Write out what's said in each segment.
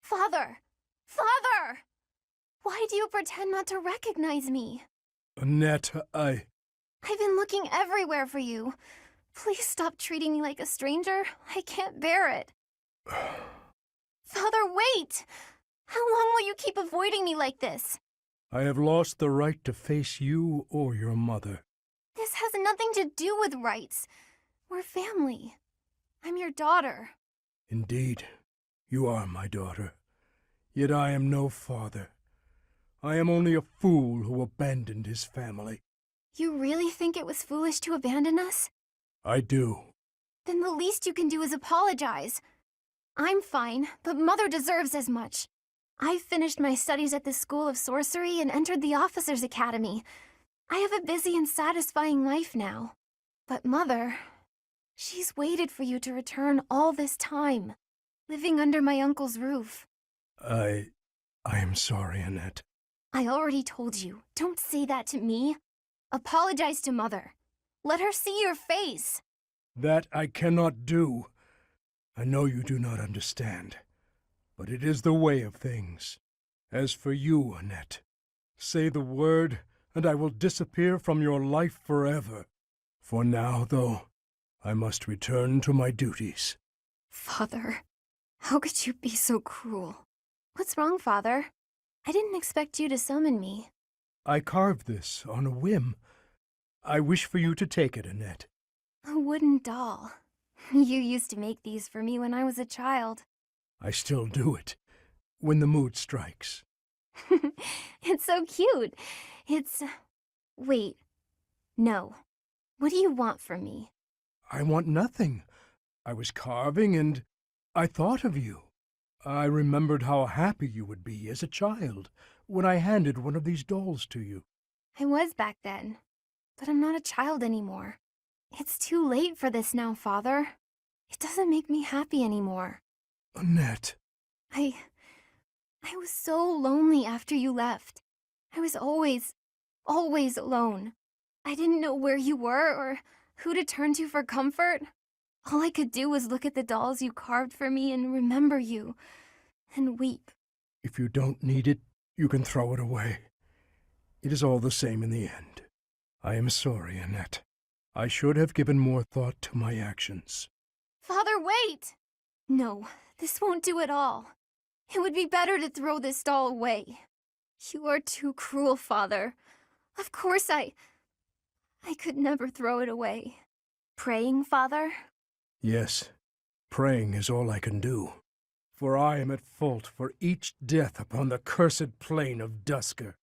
Father! Father! Why do you pretend not to recognize me? Annette, I've been looking everywhere for you. Please stop treating me like a stranger. I can't bear it. Father, wait! How long will you keep avoiding me like this? I have lost the right to face you or your mother. This has nothing to do with rights. We're family. I'm your daughter. Indeed, you are my daughter. Yet I am no father. I am only a fool who abandoned his family. You really think it was foolish to abandon us? I do. Then the least you can do is apologize. I'm fine, but Mother deserves as much. I've finished my studies at the School of Sorcery and entered the Officers' Academy. I have a busy and satisfying life now. But Mother, she's waited for you to return all this time, living under my uncle's roof. I am sorry, Annette. I already told you, don't say that to me. Apologize to Mother. Let her see your face. That I cannot do. I know you do not understand, but it is the way of things. As for you, Annette, say the word, and I will disappear from your life forever. For now, though, I must return to my duties. Father, how could you be so cruel? What's wrong, Father? I didn't expect you to summon me. I carved this on a whim. I wish for you to take it, Annette. A wooden doll. You used to make these for me when I was a child. I still do it, when the mood strikes. It's so cute. It's... Wait. No. What do you want from me? I want nothing. I was carving and I thought of you. I remembered how happy you would be as a child when I handed one of these dolls to you. I was back then, but I'm not a child anymore. It's too late for this now, Father. It doesn't make me happy anymore. Annette. I was so lonely after you left. I was always alone. I didn't know where you were or who to turn to for comfort. All I could do was look at the dolls you carved for me and remember you, and weep. If you don't need it, you can throw it away. It is all the same in the end. I am sorry, Annette. I should have given more thought to my actions. Father, wait! No, this won't do at all. It would be better to throw this doll away. You are too cruel, Father. Of course I could never throw it away. Praying, Father? Yes, praying is all I can do. For I am at fault for each death upon the cursed plain of Dusker.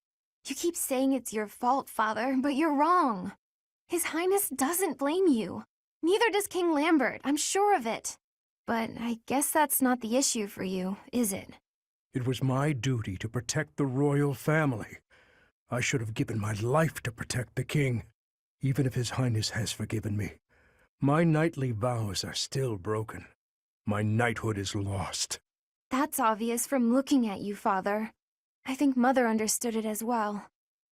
You keep saying it's your fault, Father, but you're wrong. His Highness doesn't blame you. Neither does King Lambert, I'm sure of it. But I guess that's not the issue for you, is it? It was my duty to protect the royal family. I should have given my life to protect the king, even if His Highness has forgiven me. My knightly vows are still broken. My knighthood is lost. That's obvious from looking at you, Father. I think Mother understood it as well.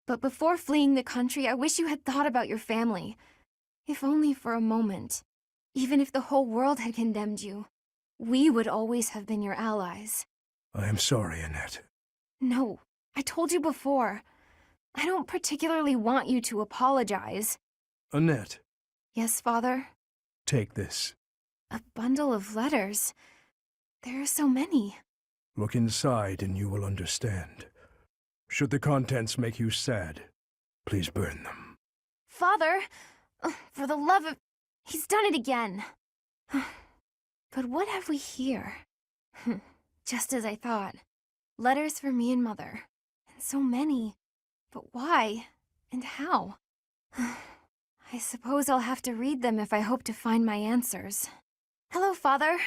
But before fleeing the country, I wish you had thought about your family. If only for a moment. Even if the whole world had condemned you, we would always have been your allies. I am sorry, Annette. No, I told you before. I don't particularly want you to apologize. Annette. Yes, Father? Take this. A bundle of letters. There are so many. Look inside and you will understand. Should the contents make you sad, please burn them. Father! For the love of... He's done it again. But what have we here? Just as I thought. Letters for me and Mother. And so many. But why? And how? I suppose I'll have to read them if I hope to find my answers. Hello, Father.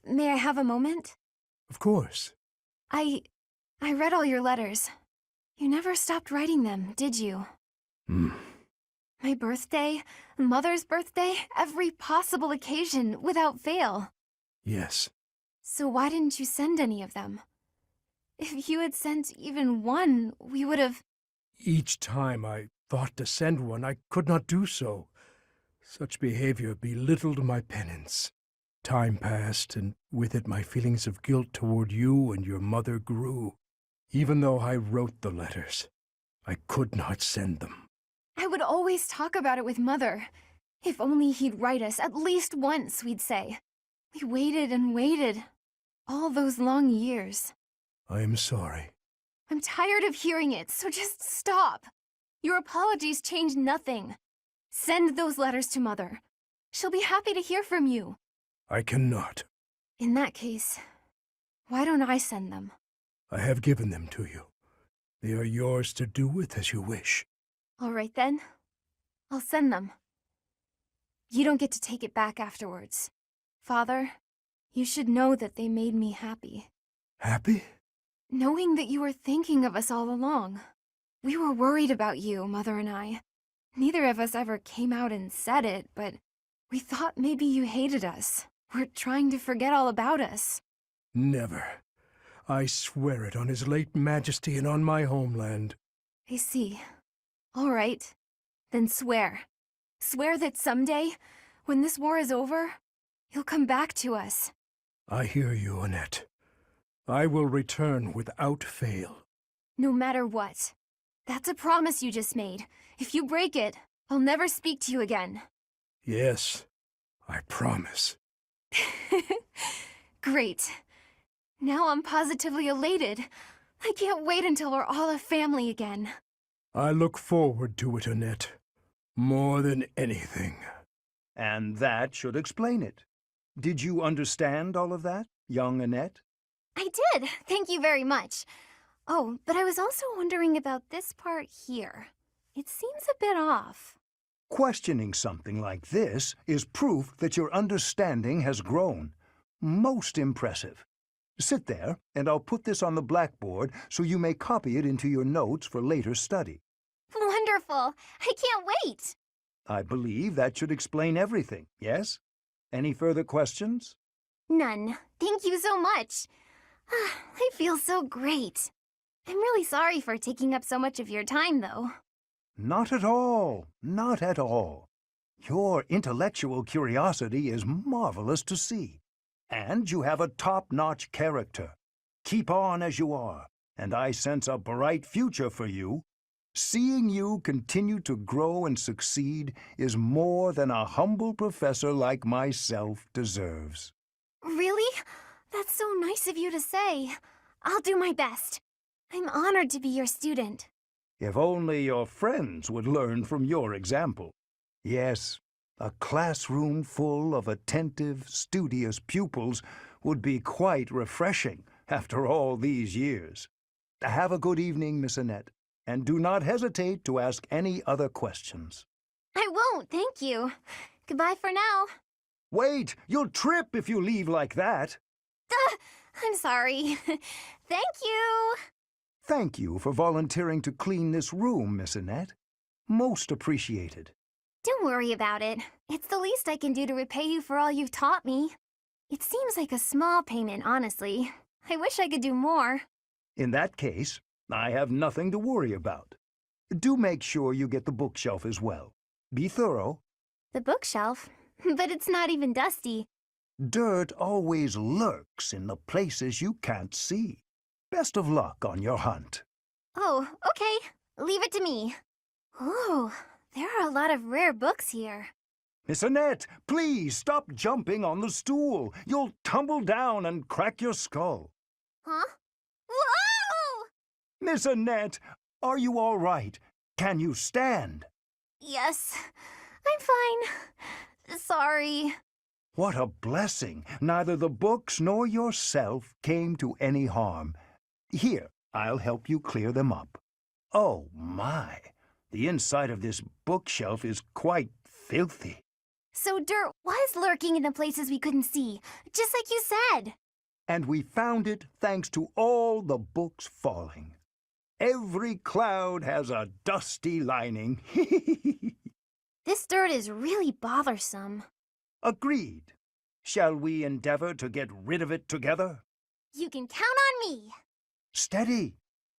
May I have a moment? Of course. I read all your letters. You never stopped writing them, did you? My birthday, Mother's birthday, every possible occasion, without fail. Yes. So why didn't you send any of them? If you had sent even one, we would have... Each time I thought to send one, I could not do so. Such behavior belittled my penance. Time passed, and with it my feelings of guilt toward you and your mother grew. Even though I wrote the letters, I could not send them. I would always talk about it with Mother. If only he'd write us at least once, we'd say. We waited and waited. All those long years. I am sorry. I'm tired of hearing it, so just stop. Your apologies change nothing. Send those letters to Mother. She'll be happy to hear from you. I cannot. In that case, why don't I send them? I have given them to you. They are yours to do with as you wish. All right then. I'll send them. You don't get to take it back afterwards. Father, you should know that they made me happy. Happy? Knowing that you were thinking of us all along. We were worried about you, Mother and I. Neither of us ever came out and said it, but we thought maybe you hated us. Were trying to forget all about us. Never. I swear it on His late Majesty and on my homeland. I see. All right. Then swear. Swear that someday, when this war is over, you'll come back to us. I hear you, Annette. I will return without fail. No matter what. That's a promise you just made. If you break it, I'll never speak to you again. Yes, I promise. Great. Now I'm positively elated. I can't wait until we're all a family again. I look forward to it, Annette. More than anything. And that should explain it. Did you understand all of that, young Annette? I did. Thank you very much. Oh, but I was also wondering about this part here. It seems a bit off. Questioning something like this is proof that your understanding has grown. Most impressive. Sit there, and I'll put this on the blackboard so you may copy it into your notes for later study. Wonderful! I can't wait! I believe that should explain everything, yes? Any further questions? None. Thank you so much. I feel so great. I'm really sorry for taking up so much of your time, though. Not at all. Not at all. Your intellectual curiosity is marvelous to see. And you have a top-notch character. Keep on as you are, and I sense a bright future for you. Seeing you continue to grow and succeed is more than a humble professor like myself deserves. Really? That's so nice of you to say. I'll do my best. I'm honored to be your student. If only your friends would learn from your example. Yes, a classroom full of attentive, studious pupils would be quite refreshing after all these years. Have a good evening, Miss Annette, and do not hesitate to ask any other questions. I won't, thank you. Goodbye for now. Wait, you'll trip if you leave like that. I'm sorry. Thank you. Thank you for volunteering to clean this room, Miss Annette. Most appreciated. Don't worry about it. It's the least I can do to repay you for all you've taught me. It seems like a small payment, honestly. I wish I could do more. In that case, I have nothing to worry about. Do make sure you get the bookshelf as well. Be thorough. The bookshelf? But it's not even dusty. Dirt always lurks in the places you can't see. Best of luck on your hunt. Oh, okay. Leave it to me. Oh, there are a lot of rare books here. Miss Annette, please stop jumping on the stool. You'll tumble down and crack your skull. Huh? Whoa! Miss Annette, are you all right? Can you stand? Yes, I'm fine. Sorry. What a blessing. Neither the books nor yourself came to any harm. Here, I'll help you clear them up. Oh, my. The inside of this bookshelf is quite filthy. So dirt was lurking in the places we couldn't see, just like you said. And we found it thanks to all the books falling. Every cloud has a dusty lining. This dirt is really bothersome. Agreed. Shall we endeavor to get rid of it together? You can count on me. Steady.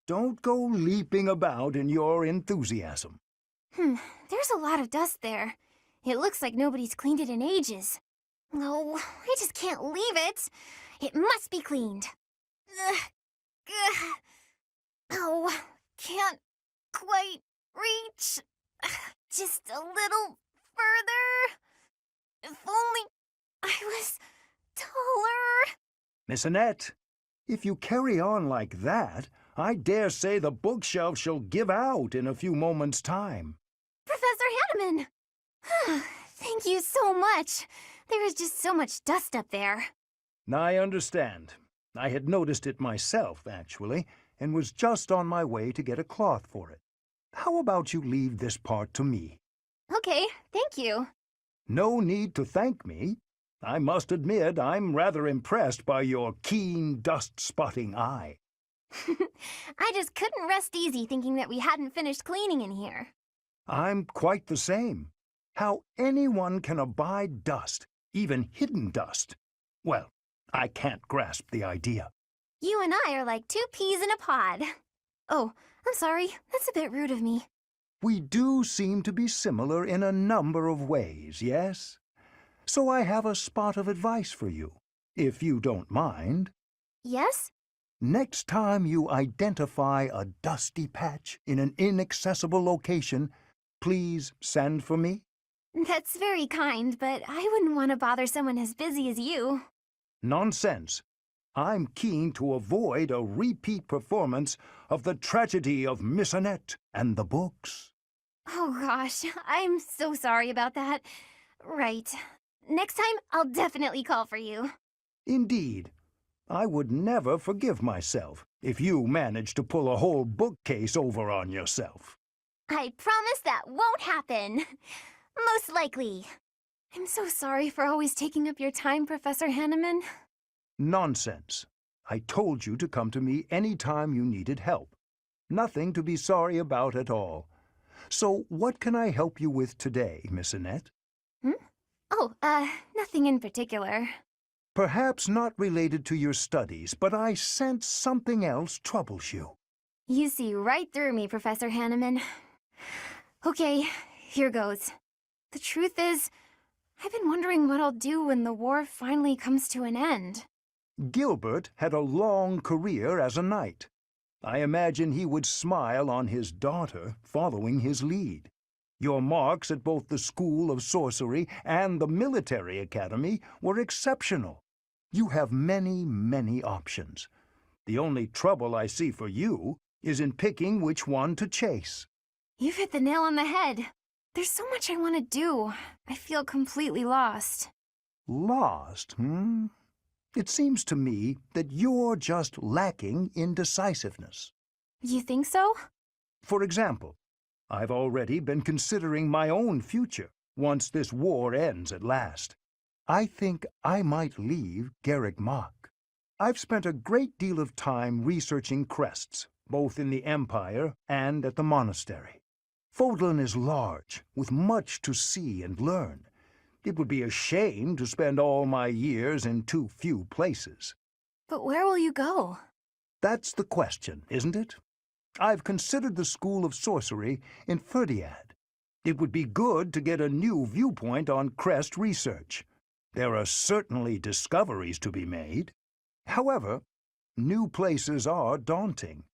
Don't go leaping about in your enthusiasm. There's a lot of dust there. It looks like nobody's cleaned it in ages. Oh, I just can't leave it. It must be cleaned. Ugh, ugh. Oh, can't quite reach. Ugh, just a little further. If only I was taller. Miss Annette, if you carry on like that, I dare say the bookshelf shall give out in a few moments' time. Professor Hanneman! Thank you so much. There is just so much dust up there. I understand. I had noticed it myself, actually, and was just on my way to get a cloth for it. How about you leave this part to me? Okay, thank you. No need to thank me. I must admit I'm rather impressed by your keen dust-spotting eye. I just couldn't rest easy thinking that we hadn't finished cleaning in here. I'm quite the same. How anyone can abide dust, even hidden dust. Well, I can't grasp the idea. You and I are like two peas in a pod. Oh, I'm sorry. That's a bit rude of me. We do seem to be similar in a number of ways, yes? So I have a spot of advice for you, if you don't mind. Yes? Next time you identify a dusty patch in an inaccessible location, please send for me. That's very kind, but I wouldn't want to bother someone as busy as you. Nonsense. I'm keen to avoid a repeat performance of the tragedy of Miss Annette and the books. Oh gosh, I'm so sorry about that. Right. Next time, I'll definitely call for you. Indeed. I would never forgive myself if you managed to pull a whole bookcase over on yourself. I promise that won't happen. Most likely. I'm so sorry for always taking up your time, Professor Hanneman. Nonsense. I told you to come to me any time you needed help. Nothing to be sorry about at all. So what can I help you with today, Miss Annette? Oh, nothing in particular. Perhaps not related to your studies, but I sense something else troubles you. You see right through me, Professor Hanneman. Okay, here goes. The truth is, I've been wondering what I'll do when the war finally comes to an end. Gilbert had a long career as a knight. I imagine he would smile on his daughter following his lead. Your marks at both the School of Sorcery and the Military Academy were exceptional. You have many, many options. The only trouble I see for you is in picking which one to chase. You've hit the nail on the head. There's so much I want to do. I feel completely lost. Lost, It seems to me that you're just lacking in decisiveness. You think so? For example, I've already been considering my own future once this war ends at last. I think I might leave Garrick Mach. I've spent a great deal of time researching crests, both in the Empire and at the monastery. Fodlan is large, with much to see and learn. It would be a shame to spend all my years in too few places. But where will you go? That's the question, isn't it? I've considered the School of Sorcery in Ferdiad. It would be good to get a new viewpoint on crest research. There are certainly discoveries to be made. However, new places are daunting.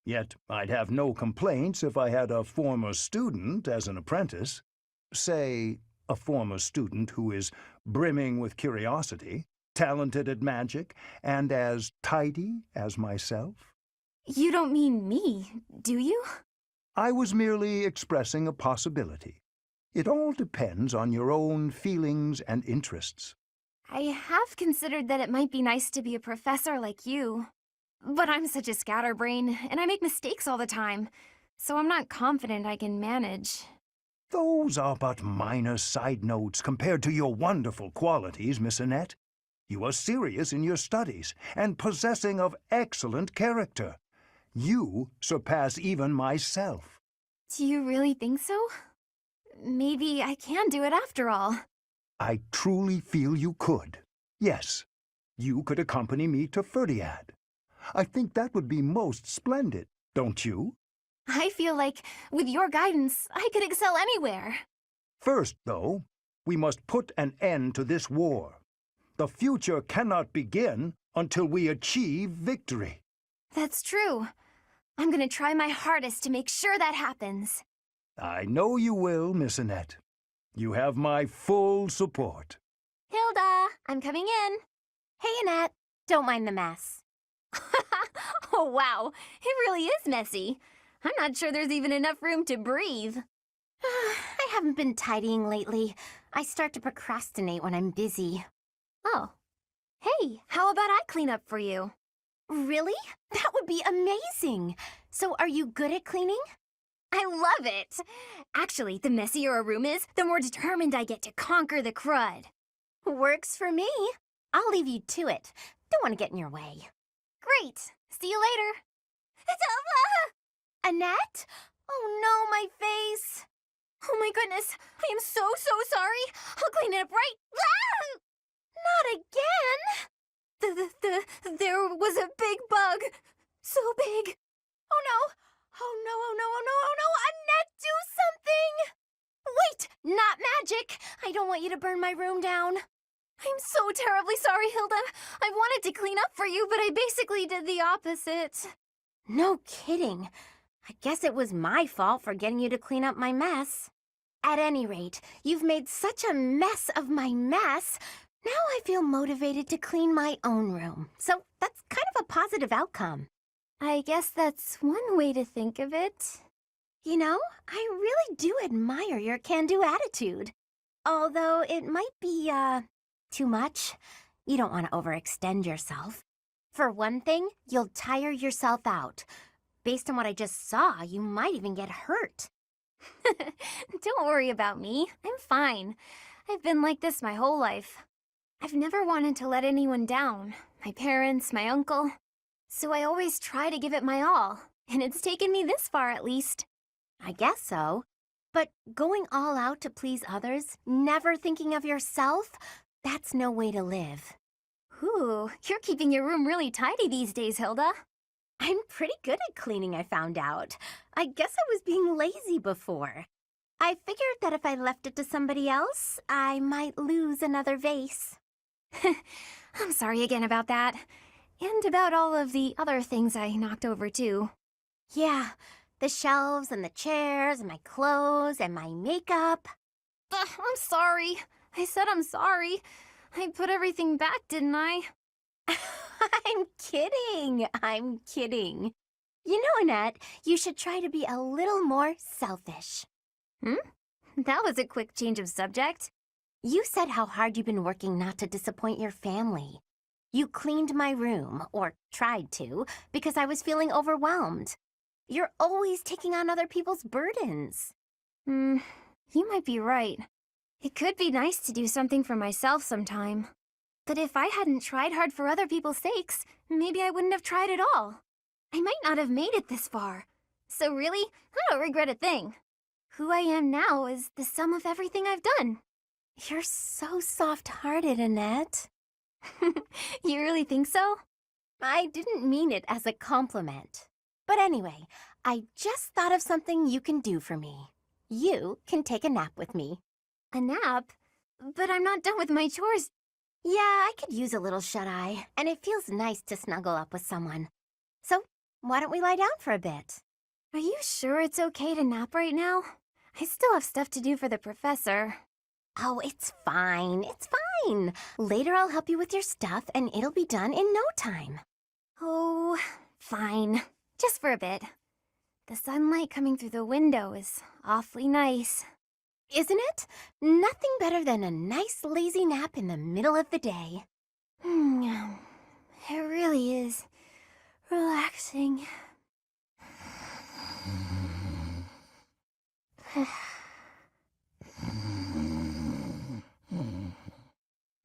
Yet I'd have no complaints if I had a former student as an apprentice. Say, a former student who is brimming with curiosity, talented at magic, and as tidy as myself. You don't mean me, do you? I was merely expressing a possibility. It all depends on your own feelings and interests. I have considered that it might be nice to be a professor like you. But I'm such a scatterbrain, and I make mistakes all the time, so I'm not confident I can manage. Those are but minor side notes compared to your wonderful qualities, Miss Annette. You are serious in your studies and possessing of excellent character. You surpass even myself. Do you really think so? Maybe I can do it after all. I truly feel you could. Yes, you could accompany me to Ferdiad. I think that would be most splendid, don't you? I feel like, with your guidance, I could excel anywhere. First, though, we must put an end to this war. The future cannot begin until we achieve victory. That's true. I'm gonna try my hardest to make sure that happens. I know you will, Miss Annette. You have my full support. Hilda, I'm coming in. Hey, Annette. Don't mind the mess. Oh, wow. It really is messy. I'm not sure there's even enough room to breathe. I haven't been tidying lately. I start to procrastinate when I'm busy. Oh. Hey, how about I clean up for you? Really? That would be amazing. So are you good at cleaning? I love it. Actually, the messier a room is, the more determined I get to conquer the crud. Works for me. I'll leave you to it. Don't want to get in your way. Great. See you later. Annette? Oh no, my face. Oh my goodness. I am so sorry. I'll clean it up right. Not again. There was a big bug. So big. Oh no. Oh no, oh no, oh no, oh no. Annette, do something. Wait, not magic. I don't want you to burn my room down. I'm so terribly sorry, Hilda. I wanted to clean up for you, but I basically did the opposite. No kidding. I guess it was my fault for getting you to clean up my mess. At any rate, you've made such a mess of my mess. Now I feel motivated to clean my own room. So that's kind of a positive outcome. I guess that's one way to think of it. You know, I really do admire your can-do attitude. Although it might be, too much. You don't want to overextend yourself. For one thing, you'll tire yourself out. Based on what I just saw, you might even get hurt. Don't worry about me. I'm fine. I've been like this my whole life. I've never wanted to let anyone down. My parents, my uncle. So I always try to give it my all. And it's taken me this far at least. I guess so. But going all out to please others, never thinking of yourself, that's no way to live. Ooh, you're keeping your room really tidy these days, Hilda. I'm pretty good at cleaning, I found out. I guess I was being lazy before. I figured that if I left it to somebody else, I might lose another vase. I'm sorry again about that. And about all of the other things I knocked over, too. Yeah, the shelves and the chairs and my clothes and my makeup. I'm sorry. I said I'm sorry. I put everything back, didn't I? I'm kidding. I'm kidding. You know, Annette, you should try to be a little more selfish. That was a quick change of subject. You said how hard you've been working not to disappoint your family. You cleaned my room, or tried to, because I was feeling overwhelmed. You're always taking on other people's burdens. You might be right. It could be nice to do something for myself sometime. But if I hadn't tried hard for other people's sakes, maybe I wouldn't have tried at all. I might not have made it this far. So really, I don't regret a thing. Who I am now is the sum of everything I've done. You're so soft-hearted, Annette. You really think so? I didn't mean it as a compliment. But anyway, I just thought of something you can do for me. You can take a nap with me. A nap? But I'm not done with my chores. Yeah, I could use a little shut-eye, and it feels nice to snuggle up with someone. So, why don't we lie down for a bit? Are you sure it's okay to nap right now? I still have stuff to do for the professor. Oh, it's fine. It's fine. Later I'll help you with your stuff, and it'll be done in no time. Oh, fine. Just for a bit. The sunlight coming through the window is awfully nice. Isn't it? Nothing better than a nice lazy nap in the middle of the day. It really is relaxing.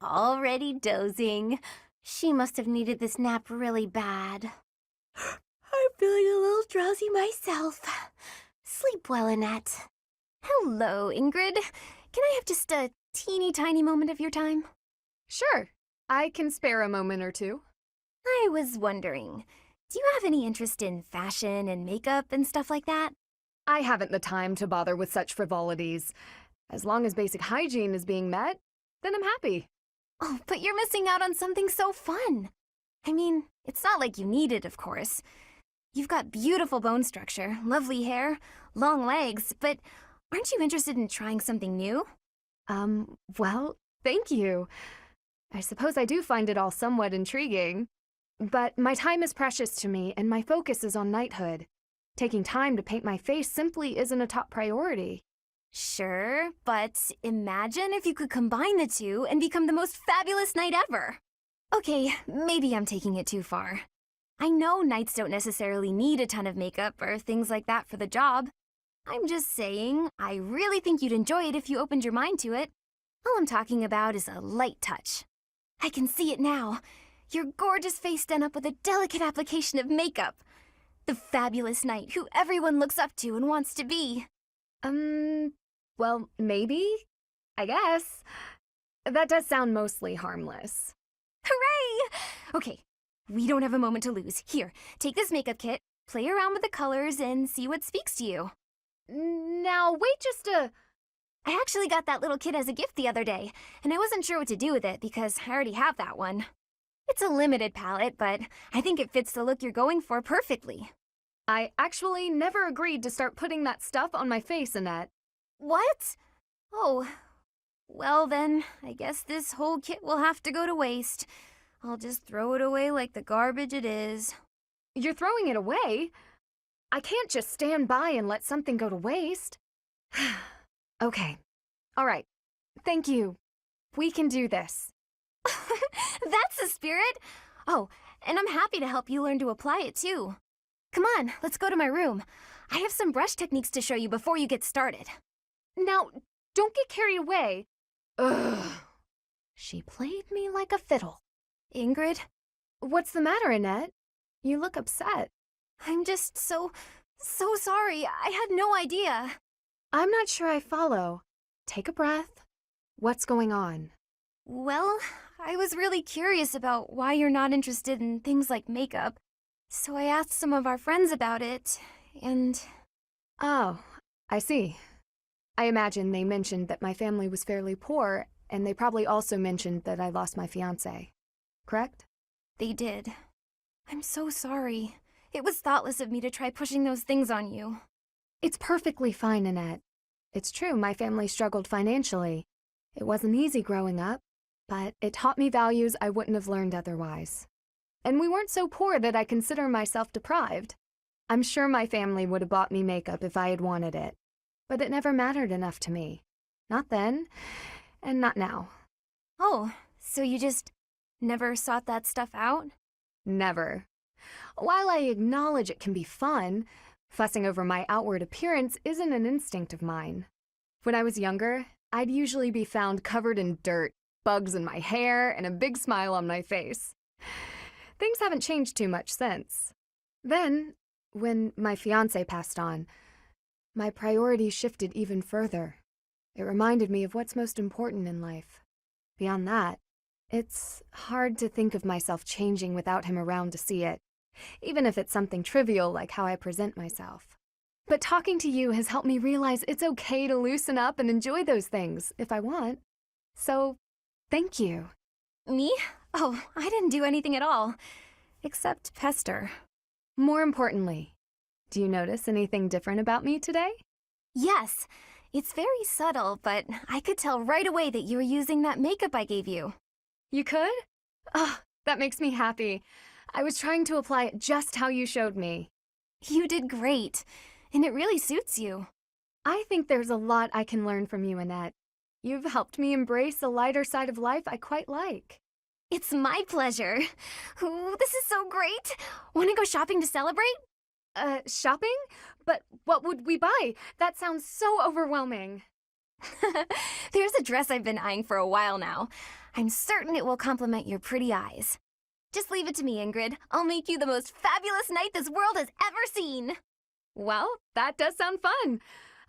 Already dozing. She must have needed this nap really bad. I'm feeling a little drowsy myself. Sleep well, Annette. Hello, Ingrid. Can I have just a teeny tiny moment of your time? Sure. I can spare a moment or two. I was wondering, do you have any interest in fashion and makeup and stuff like that? I haven't the time to bother with such frivolities. As long as basic hygiene is being met, then I'm happy. Oh, but you're missing out on something so fun. I mean, it's not like you need it, of course. You've got beautiful bone structure, lovely hair, long legs, but aren't you interested in trying something new? Well, thank you. I suppose I do find it all somewhat intriguing. But my time is precious to me, and my focus is on knighthood. Taking time to paint my face simply isn't a top priority. Sure, but imagine if you could combine the two and become the most fabulous knight ever. Okay, maybe I'm taking it too far. I know knights don't necessarily need a ton of makeup or things like that for the job. I'm just saying, I really think you'd enjoy it if you opened your mind to it. All I'm talking about is a light touch. I can see it now. Your gorgeous face done up with a delicate application of makeup. The fabulous knight who everyone looks up to and wants to be. Well, maybe? I guess. That does sound mostly harmless. Hooray! Okay, we don't have a moment to lose. Here, take this makeup kit, play around with the colors, and see what speaks to you. Now, wait just a... I actually got that little kit as a gift the other day, and I wasn't sure what to do with it because I already have that one. It's a limited palette, but I think it fits the look you're going for perfectly. I actually never agreed to start putting that stuff on my face, Annette. What? Oh, well then, I guess this whole kit will have to go to waste. I'll just throw it away like the garbage it is. You're throwing it away? I can't just stand by and let something go to waste. Okay. All right. Thank you. We can do this. That's the spirit! Oh, and I'm happy to help you learn to apply it too. Come on, let's go to my room. I have some brush techniques to show you before you get started. Now, don't get carried away. Ugh. She played me like a fiddle. Ingrid? What's the matter, Annette? You look upset. I'm just so sorry. I had no idea. I'm not sure I follow. Take a breath. What's going on? Well, I was really curious about why you're not interested in things like makeup. So I asked some of our friends about it, and... Oh, I see. I imagine they mentioned that my family was fairly poor, and they probably also mentioned that I lost my fiancé. Correct? They did. I'm so sorry. It was thoughtless of me to try pushing those things on you. It's perfectly fine, Annette. It's true, my family struggled financially. It wasn't easy growing up, but it taught me values I wouldn't have learned otherwise. And we weren't so poor that I consider myself deprived. I'm sure my family would have bought me makeup if I had wanted it, but it never mattered enough to me. Not then, and not now. Oh, so you just never sought that stuff out? Never. While I acknowledge it can be fun, fussing over my outward appearance isn't an instinct of mine. When I was younger, I'd usually be found covered in dirt, bugs in my hair, and a big smile on my face. Things haven't changed too much since. Then, when my fiancé passed on, my priorities shifted even further. It reminded me of what's most important in life. Beyond that, it's hard to think of myself changing without him around to see it, even if it's something trivial like how I present myself. But talking to you has helped me realize it's okay to loosen up and enjoy those things, if I want. So, thank you. Me? Oh, I didn't do anything at all. Except pester. More importantly, do you notice anything different about me today? Yes. It's very subtle, but I could tell right away that you were using that makeup I gave you. You could? Oh, that makes me happy. I was trying to apply it just how you showed me. You did great, and it really suits you. I think there's a lot I can learn from you, Annette. You've helped me embrace a lighter side of life I quite like. It's my pleasure. Ooh, this is so great. Want to go shopping to celebrate? Shopping? But what would we buy? That sounds so overwhelming. There's a dress I've been eyeing for a while now. I'm certain it will complement your pretty eyes. Just leave it to me, Ingrid. I'll make you the most fabulous knight this world has ever seen. Well, that does sound fun.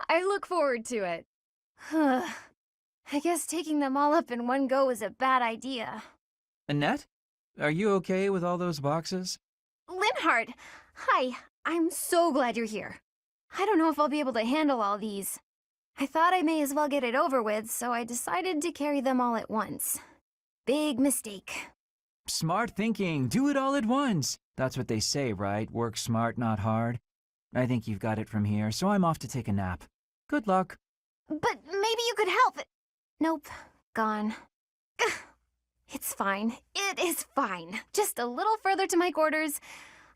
I look forward to it. I guess taking them all up in one go is a bad idea. Annette? Are you okay with all those boxes? Linhart! Hi, I'm so glad you're here. I don't know if I'll be able to handle all these. I thought I may as well get it over with, so I decided to carry them all at once. Big mistake. Smart thinking. Do it all at once. That's what they say, right? Work smart, not hard. I think you've got it from here, so I'm off to take a nap. Good luck. But maybe you could help. Nope. Gone. Ugh. It's fine. It is fine. Just a little further to my quarters.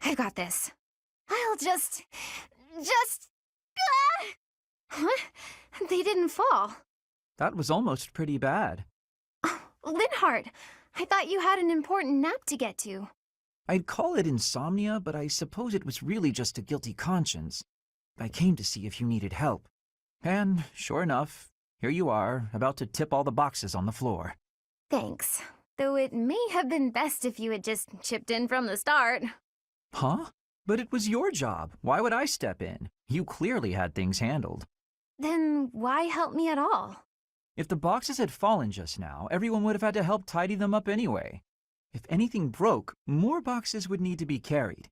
I've got this. I'll just... Ah! Huh? They didn't fall. That was almost pretty bad. Oh, Linhart, I thought you had an important nap to get to. I'd call it insomnia, but I suppose it was really just a guilty conscience. I came to see if you needed help. And, sure enough, here you are, about to tip all the boxes on the floor. Thanks. Though it may have been best if you had just chipped in from the start. Huh? But it was your job. Why would I step in? You clearly had things handled. Then why help me at all? If the boxes had fallen just now, everyone would have had to help tidy them up anyway. If anything broke, more boxes would need to be carried.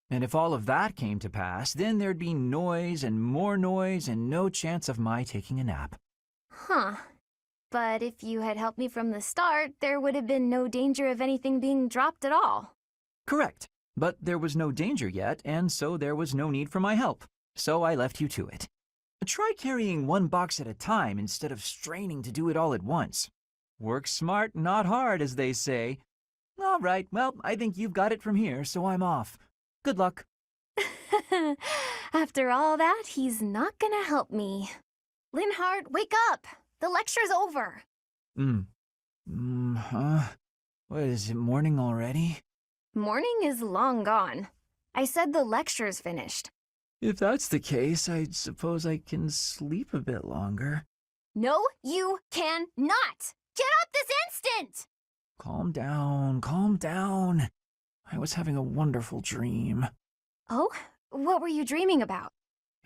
And if all of that came to pass, then there'd be noise and no chance of my taking a nap. Huh. But if you had helped me from the start, there would have been no danger of anything being dropped at all. Correct. But there was no danger yet, and so there was no need for my help. So I left you to it. Try carrying one box at a time instead of straining to do it all at once. Work smart, not hard, as they say. All right, well, I think you've got it from here, so I'm off. Good luck. After all that, he's not gonna help me. Linhart, wake up! The lecture's over. What is it, morning already? Morning is long gone. I said the lecture's finished. If that's the case, I suppose I can sleep a bit longer. No, you can not! Get up this instant! Calm down, calm down. I was having a wonderful dream. Oh? What were you dreaming about?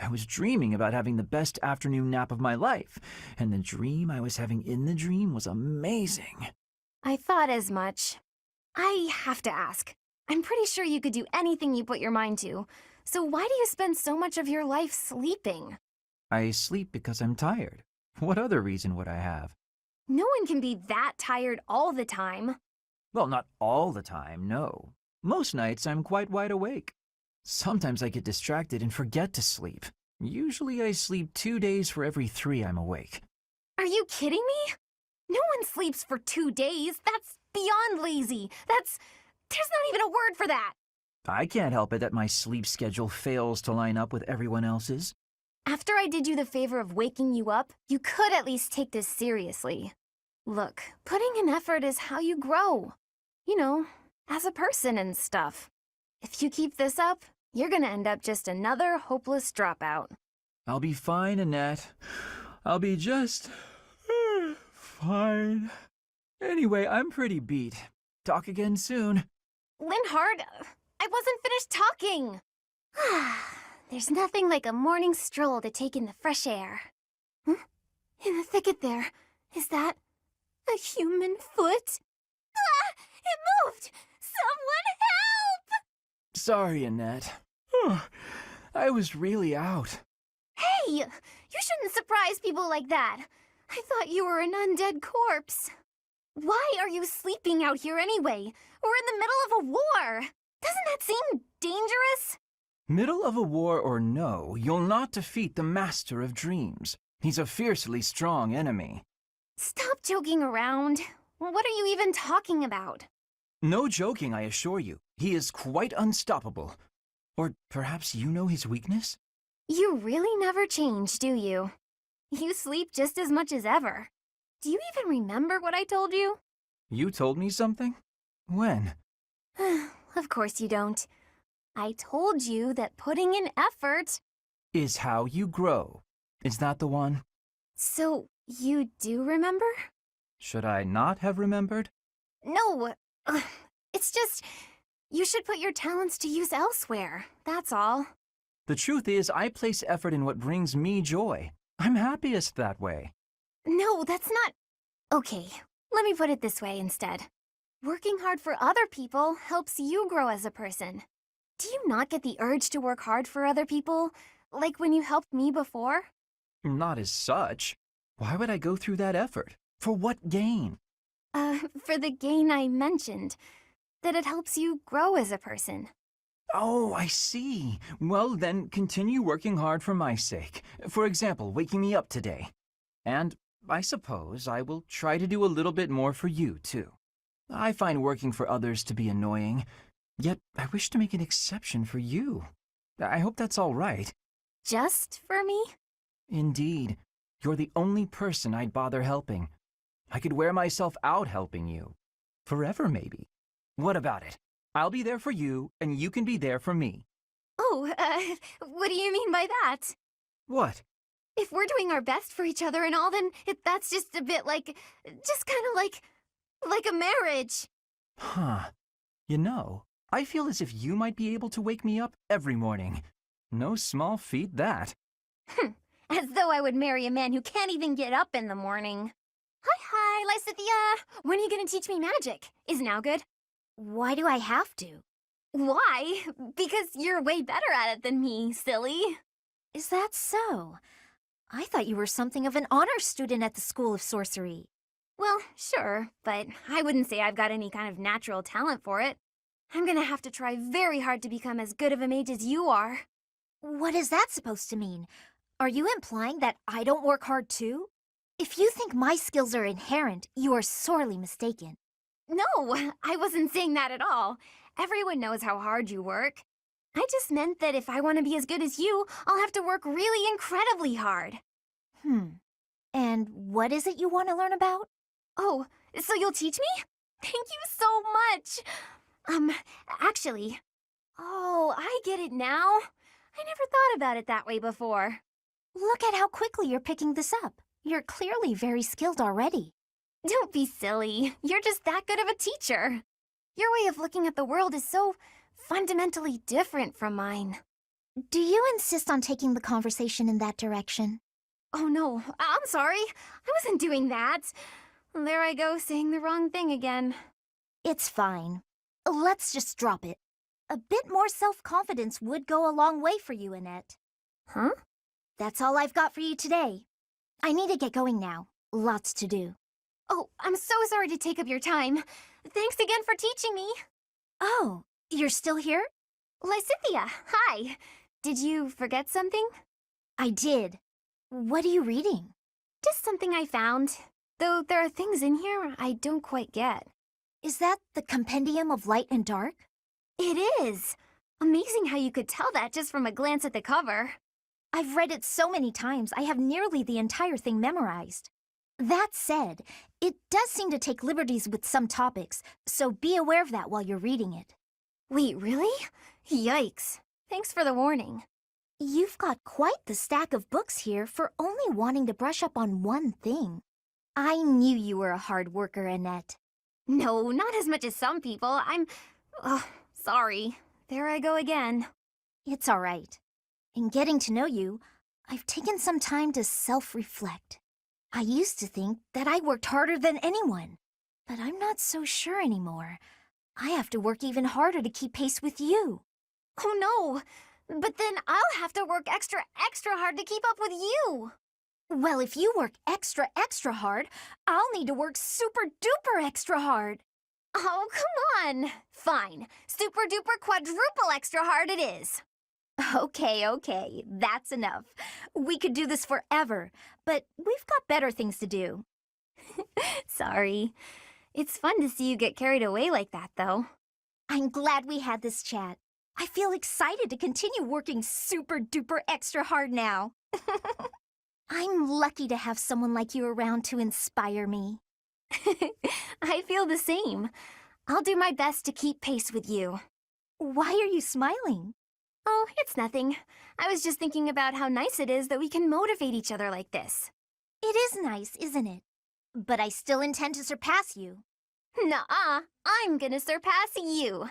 I was dreaming about having the best afternoon nap of my life, and the dream I was having in the dream was amazing. I thought as much. I have to ask. I'm pretty sure you could do anything you put your mind to. So why do you spend so much of your life sleeping? I sleep because I'm tired. What other reason would I have? No one can be that tired all the time. Well, not all the time, no. Most nights I'm quite wide awake. Sometimes I get distracted and forget to sleep. Usually I sleep 2 days for every 3 I'm awake. Are you kidding me? No one sleeps for 2 days. That's beyond lazy. There's not even a word for that. I can't help it that my sleep schedule fails to line up with everyone else's. After I did you the favor of waking you up, you could at least take this seriously. Look, putting in effort is how you grow. You know, as a person and stuff. If you keep this up, you're gonna end up just another hopeless dropout. I'll be fine, Annette. I'll be just fine. Anyway, I'm pretty beat. Talk again soon. Linhart, I wasn't finished talking. There's nothing like a morning stroll to take in the fresh air. Huh? In the thicket there, is that a human foot? Ah! It moved! Someone help! Sorry, Annette. I was really out. Hey! You shouldn't surprise people like that. I thought you were an undead corpse. Why are you sleeping out here anyway? We're in the middle of a war. Doesn't that seem dangerous? Middle of a war or no, you'll not defeat the Master of Dreams. He's a fiercely strong enemy. Stop joking around. What are you even talking about? No joking, I assure you. He is quite unstoppable. Or perhaps you know his weakness? You really never change, do you? You sleep just as much as ever. Do you even remember what I told you? You told me something? When? Of course you don't. I told you that putting in effort... Is how you grow. Is that the one? So, you do remember? Should I not have remembered? No, it's just... You should put your talents to use elsewhere, that's all. The truth is, I place effort in what brings me joy. I'm happiest that way. No, that's not... Okay, let me put it this way instead. Working hard for other people helps you grow as a person. Do you not get the urge to work hard for other people? Like when you helped me before? Not as such. Why would I go through that effort? For what gain? For the gain I mentioned. That it helps you grow as a person. Oh, I see. Well, then continue working hard for my sake. For example, waking me up today. And I suppose I will try to do a little bit more for you, too. I find working for others to be annoying, yet I wish to make an exception for you. I hope that's all right. Just for me? Indeed. You're the only person I'd bother helping. I could wear myself out helping you. Forever, maybe. What about it? I'll be there for you, and you can be there for me. Oh, what do you mean by that? What? If we're doing our best for each other and all, then that's just a bit just kind of like a marriage. Huh. You know, I feel as if you might be able to wake me up every morning. No small feat, that. As though I would marry a man who can't even get up in the morning. Hi, Lysithia. When are you going to teach me magic? Is now good? Why do I have to? Why? Because you're way better at it than me, silly. Is that so? I thought you were something of an honor student at the School of Sorcery. Well, sure, but I wouldn't say I've got any kind of natural talent for it. I'm gonna have to try very hard to become as good of a mage as you are. What is that supposed to mean? Are you implying that I don't work hard too? If you think my skills are inherent, you are sorely mistaken. No, I wasn't saying that at all. Everyone knows how hard you work. I just meant that if I want to be as good as you, I'll have to work really incredibly hard. And what is it you want to learn about? Oh, so you'll teach me? Thank you so much. Actually... Oh, I get it now. I never thought about it that way before. Look at how quickly you're picking this up. You're clearly very skilled already. Don't be silly. You're just that good of a teacher. Your way of looking at the world is so fundamentally different from mine. Do you insist on taking the conversation in that direction? Oh no, I'm sorry. I wasn't doing that. There I go, saying the wrong thing again. It's fine. Let's just drop it. A bit more self-confidence would go a long way for you, Annette. Huh? That's all I've got for you today. I need to get going now. Lots to do. Oh, I'm so sorry to take up your time. Thanks again for teaching me. Oh, you're still here? Lysithia, hi. Did you forget something? I did. What are you reading? Just something I found. Though there are things in here I don't quite get. Is that the Compendium of Light and Dark? It is. Amazing how you could tell that just from a glance at the cover. I've read it so many times, I have nearly the entire thing memorized. That said, it does seem to take liberties with some topics, so be aware of that while you're reading it. Wait, really? Yikes. Thanks for the warning. You've got quite the stack of books here for only wanting to brush up on one thing. I knew you were a hard worker, Annette. No, not as much as some people. Sorry. There I go again. It's all right. In getting to know you, I've taken some time to self-reflect. I used to think that I worked harder than anyone, but I'm not so sure anymore. I have to work even harder to keep pace with you. Oh no, but then I'll have to work extra hard to keep up with you. Well, if you work extra hard, I'll need to work super duper extra hard. Oh, come on. Fine. Super duper quadruple extra hard it is. Okay, that's enough. We could do this forever, but we've got better things to do. Sorry. It's fun to see you get carried away like that, though. I'm glad we had this chat. I feel excited to continue working super duper extra hard now. I'm lucky to have someone like you around to inspire me. I feel the same. I'll do my best to keep pace with you. Why are you smiling? Oh, it's nothing. I was just thinking about how nice it is that we can motivate each other like this. It is nice, isn't it? But I still intend to surpass you. Nuh-uh. I'm gonna surpass you.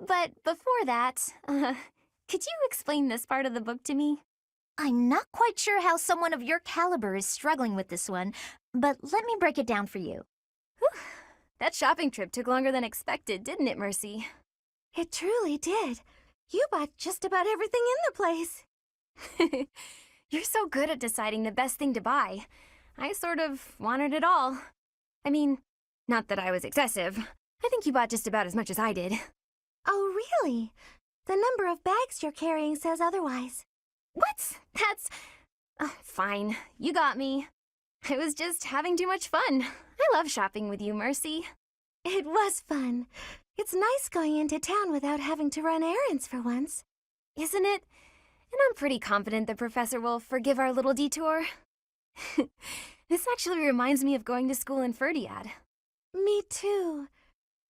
But before that, could you explain this part of the book to me? I'm not quite sure how someone of your caliber is struggling with this one, but let me break it down for you. Whew. That shopping trip took longer than expected, didn't it, Mercy? It truly did. You bought just about everything in the place. You're so good at deciding the best thing to buy. I sort of wanted it all. I mean, Not that I was excessive. I think you bought just about as much as I did. Oh, really? The number of bags you're carrying says otherwise. What? That's... Oh, fine. You got me. I was just having too much fun. I love shopping with you, Mercy. It was fun. It's nice going into town without having to run errands for once. Isn't it? And I'm pretty confident the professor will forgive our little detour. This actually reminds me of going to school in Ferdiad. Me too.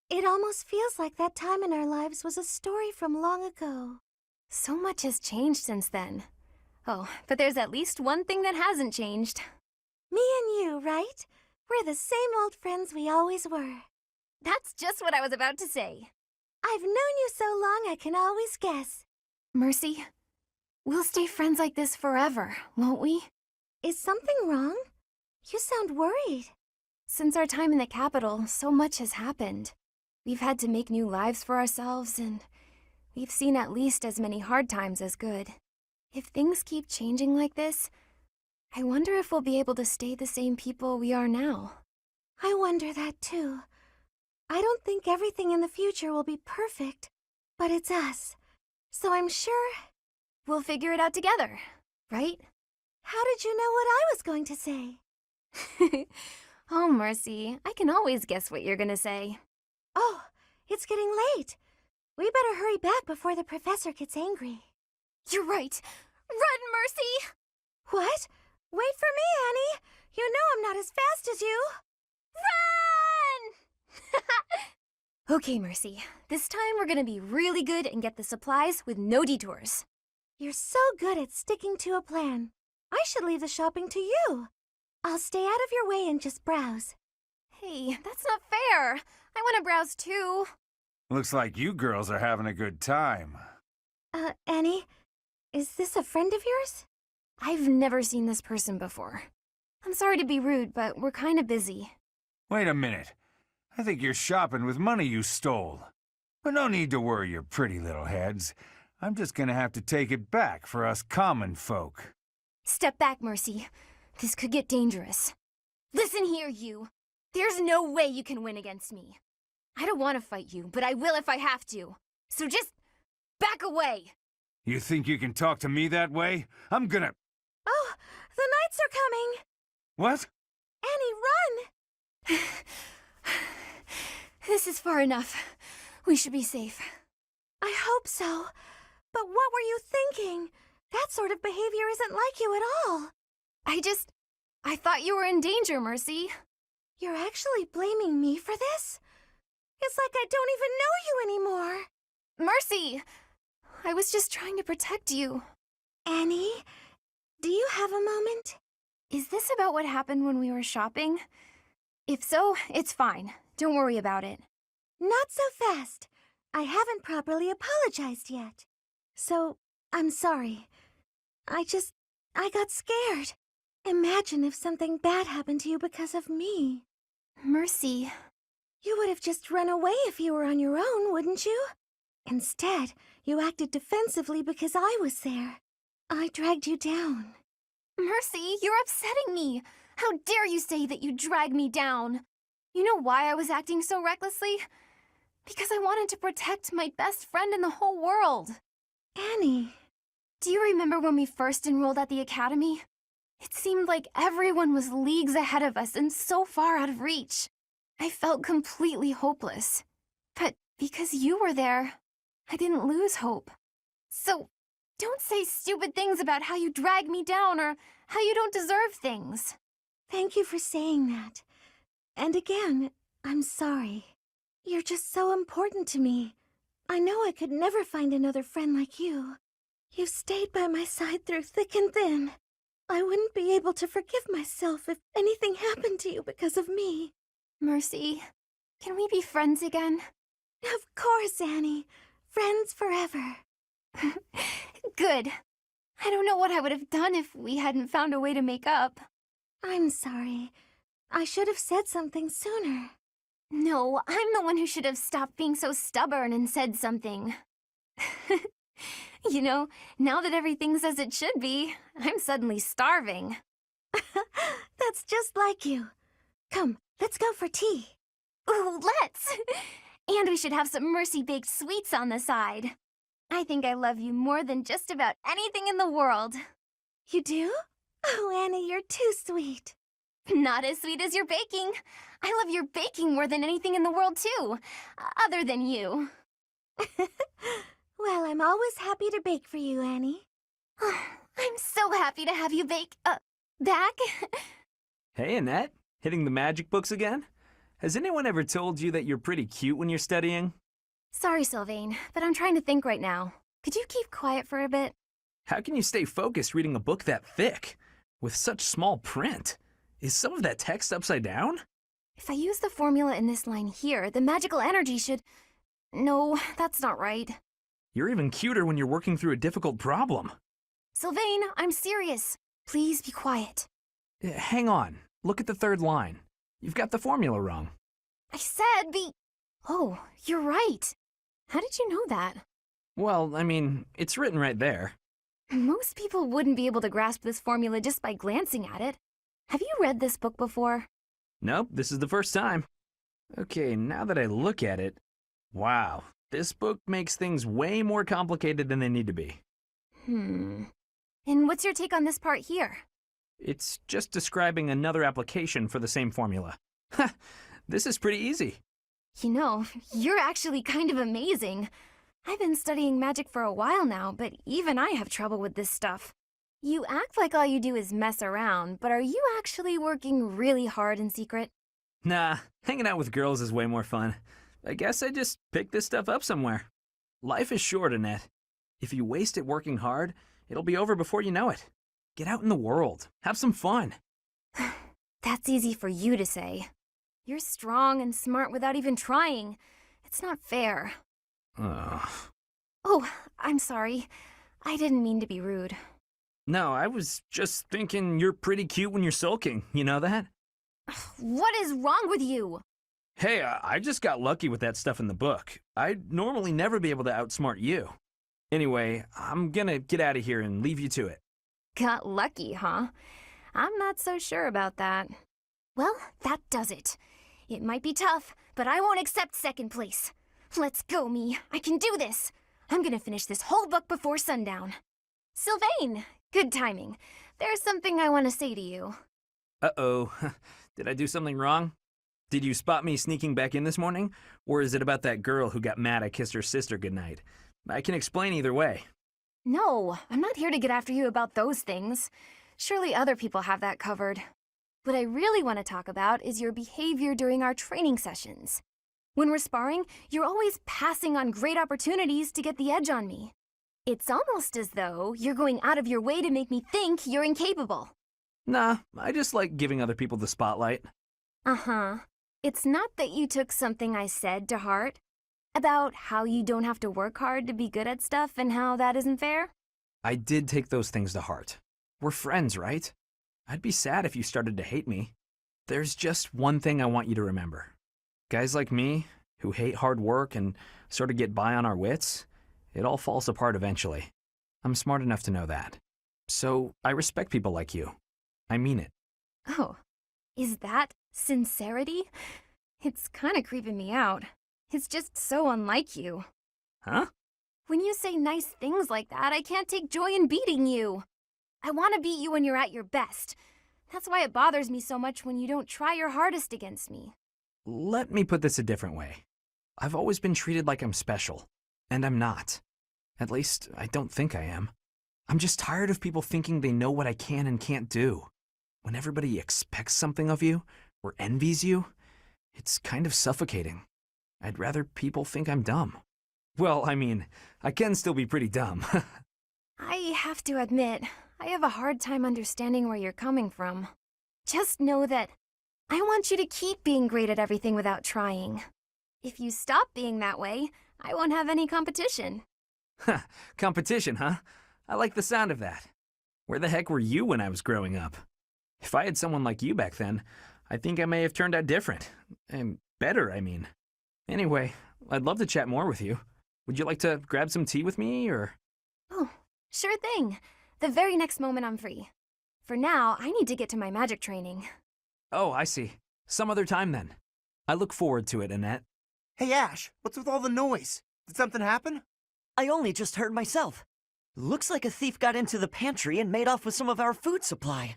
It almost feels like that time in our lives was a story from long ago. So much has changed since then. Oh, but there's at least one thing that hasn't changed. Me and you, right? We're the same old friends we always were. That's just what I was about to say. I've known you so long I can always guess. Mercy, we'll stay friends like this forever, won't we? Is something wrong? You sound worried. Since our time in the capital, so much has happened. We've had to make new lives for ourselves, and we've seen at least as many hard times as good. If things keep changing like this, I wonder if we'll be able to stay the same people we are now. I wonder that too. I don't think everything in the future will be perfect, but it's us. So I'm sure we'll figure it out together, right? How did you know what I was going to say? Oh, Mercy, I can always guess what you're gonna say. Oh, it's getting late. We better hurry back before the professor gets angry. You're right. Run, Mercy! What? Wait for me, Annie. You know I'm not as fast as you. Run! Okay, Mercy. This time we're gonna be really good and get the supplies with no detours. You're so good at sticking to a plan. I should leave the shopping to you. I'll stay out of your way and just browse. Hey, that's not fair. I want to browse too. Looks like you girls are having a good time. Annie, is this a friend of yours? I've never seen this person before. I'm sorry to be rude, but we're kind of busy. Wait a minute. I think you're shopping with money you stole. But no need to worry your pretty little heads. I'm just gonna have to take it back for us common folk. Step back, Mercy. This could get dangerous. Listen here, you. There's no way you can win against me. I don't want to fight you, but I will if I have to. So just back away. You think you can talk to me that way? I'm gonna... Oh, the knights are coming. What? Annie, run! This is far enough. We should be safe. I hope so. But what were you thinking? That sort of behavior isn't like you at all. I thought you were in danger, Mercy. You're actually blaming me for this? It's like I don't even know you anymore. Mercy! I was just trying to protect you. Annie, do you have a moment? Is this about what happened when we were shopping? If so, it's fine. Don't worry about it. Not so fast. I haven't properly apologized yet. So, I'm sorry. I got scared. Imagine if something bad happened to you because of me. Mercy. You would have just run away if you were on your own, wouldn't you? Instead, you acted defensively because I was there. I dragged you down. Mercy, you're upsetting me. How dare you say that you dragged me down? You know why I was acting so recklessly? Because I wanted to protect my best friend in the whole world. Annie. Do you remember when we first enrolled at the academy? It seemed like everyone was leagues ahead of us and so far out of reach. I felt completely hopeless. But because you were there, I didn't lose hope. So, don't say stupid things about how you drag me down or how you don't deserve things. Thank you for saying that. And again, I'm sorry. You're just so important to me. I know I could never find another friend like you. You've stayed by my side through thick and thin. I wouldn't be able to forgive myself if anything happened to you because of me. Mercy, can we be friends again? Of course, Annie. Friends forever. Good. I don't know what I would have done if we hadn't found a way to make up. I'm sorry. I should have said something sooner. No, I'm the one who should have stopped being so stubborn and said something. You know, now that everything's as it should be, I'm suddenly starving. That's just like you. Come, let's go for tea. Ooh, let's! And we should have some Mercy-baked sweets on the side. I think I love you more than just about anything in the world. You do? Oh, Annie, you're too sweet. Not as sweet as your baking. I love your baking more than anything in the world, too. Other than you. Well, I'm always happy to bake for you, Annie. I'm so happy to have you back. Hey, Annette. Hitting the magic books again? Has anyone ever told you that you're pretty cute when you're studying? Sorry, Sylvain, but I'm trying to think right now. Could you keep quiet for a bit? How can you stay focused reading a book that thick? With such small print? Is some of that text upside down? If I use the formula in this line here, the magical energy should... No, that's not right. You're even cuter when you're working through a difficult problem. Sylvain, I'm serious. Please be quiet. Hang on. Look at the third line. You've got the formula wrong. I said be... Oh, you're right. How did you know that? Well, I mean, it's written right there. Most people wouldn't be able to grasp this formula just by glancing at it. Have you read this book before? Nope, this is the first time. Okay, now that I look at it, wow, this book makes things way more complicated than they need to be. And what's your take on this part here? It's just describing another application for the same formula. Ha! This is pretty easy. You know, you're actually kind of amazing. I've been studying magic for a while now, but even I have trouble with this stuff. You act like all you do is mess around, but are you actually working really hard in secret? Nah, hanging out with girls is way more fun. I guess I just picked this stuff up somewhere. Life is short, Annette. If you waste it working hard, it'll be over before you know it. Get out in the world. Have some fun. That's easy for you to say. You're strong and smart without even trying. It's not fair. Oh, I'm sorry. I didn't mean to be rude. No, I was just thinking you're pretty cute when you're sulking. You know that? What is wrong with you? Hey, I just got lucky with that stuff in the book. I'd normally never be able to outsmart you. Anyway, I'm gonna get out of here and leave you to it. Got lucky, huh? I'm not so sure about that. Well, that does it. It might be tough, but I won't accept second place. Let's go, me. I can do this. I'm gonna finish this whole book before sundown. Sylvain, good timing. There's something I want to say to you. Uh-oh. Did I do something wrong? Did you spot me sneaking back in this morning? Or is it about that girl who got mad I kissed her sister goodnight? I can explain either way. No, I'm not here to get after you about those things. Surely other people have that covered. What I really want to talk about is your behavior during our training sessions. When we're sparring, you're always passing on great opportunities to get the edge on me. It's almost as though you're going out of your way to make me think you're incapable. Nah, I just like giving other people the spotlight. Uh-huh. It's not that you took something I said to heart? About how you don't have to work hard to be good at stuff and how that isn't fair? I did take those things to heart. We're friends, right? I'd be sad if you started to hate me. There's just one thing I want you to remember. Guys like me, who hate hard work and sort of get by on our wits, it all falls apart eventually. I'm smart enough to know that. So I respect people like you. I mean it. Oh, is that sincerity? It's kind of creeping me out. It's just so unlike you. Huh? When you say nice things like that, I can't take joy in beating you. I want to beat you when you're at your best. That's why it bothers me so much when you don't try your hardest against me. Let me put this a different way. I've always been treated like I'm special, and I'm not. At least, I don't think I am. I'm just tired of people thinking they know what I can and can't do. When everybody expects something of you, or envies you, it's kind of suffocating. I'd rather people think I'm dumb. Well, I mean, I can still be pretty dumb. I have to admit, I have a hard time understanding where you're coming from. Just know that I want you to keep being great at everything without trying. If you stop being that way, I won't have any competition. Competition, huh? I like the sound of that. Where the heck were you when I was growing up? If I had someone like you back then, I think I may have turned out different. And better, I mean. Anyway, I'd love to chat more with you. Would you like to grab some tea with me, or...? Oh, sure thing. The very next moment I'm free. For now, I need to get to my magic training. Oh, I see. Some other time then. I look forward to it, Annette. Hey, Ash, what's with all the noise? Did something happen? I only just heard myself. Looks like a thief got into the pantry and made off with some of our food supply.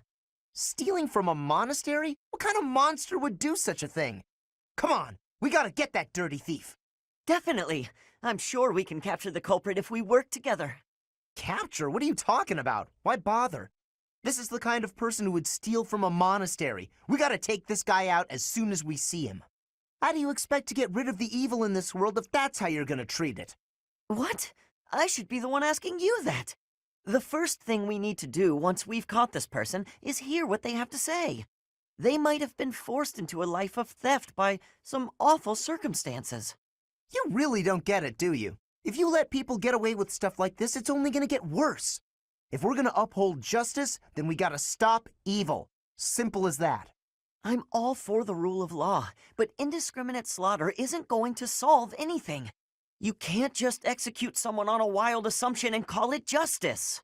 Stealing from a monastery? What kind of monster would do such a thing? Come on, we gotta get that dirty thief. Definitely. I'm sure we can capture the culprit if we work together. Capture? What are you talking about? Why bother? This is the kind of person who would steal from a monastery. We gotta take this guy out as soon as we see him. How do you expect to get rid of the evil in this world if that's how you're gonna treat it? What? I should be the one asking you that. The first thing we need to do once we've caught this person is hear what they have to say. They might have been forced into a life of theft by some awful circumstances. You really don't get it, do you? If you let people get away with stuff like this, it's only gonna get worse. If we're gonna uphold justice, then we gotta stop evil. Simple as that. I'm all for the rule of law, but indiscriminate slaughter isn't going to solve anything. You can't just execute someone on a wild assumption and call it justice.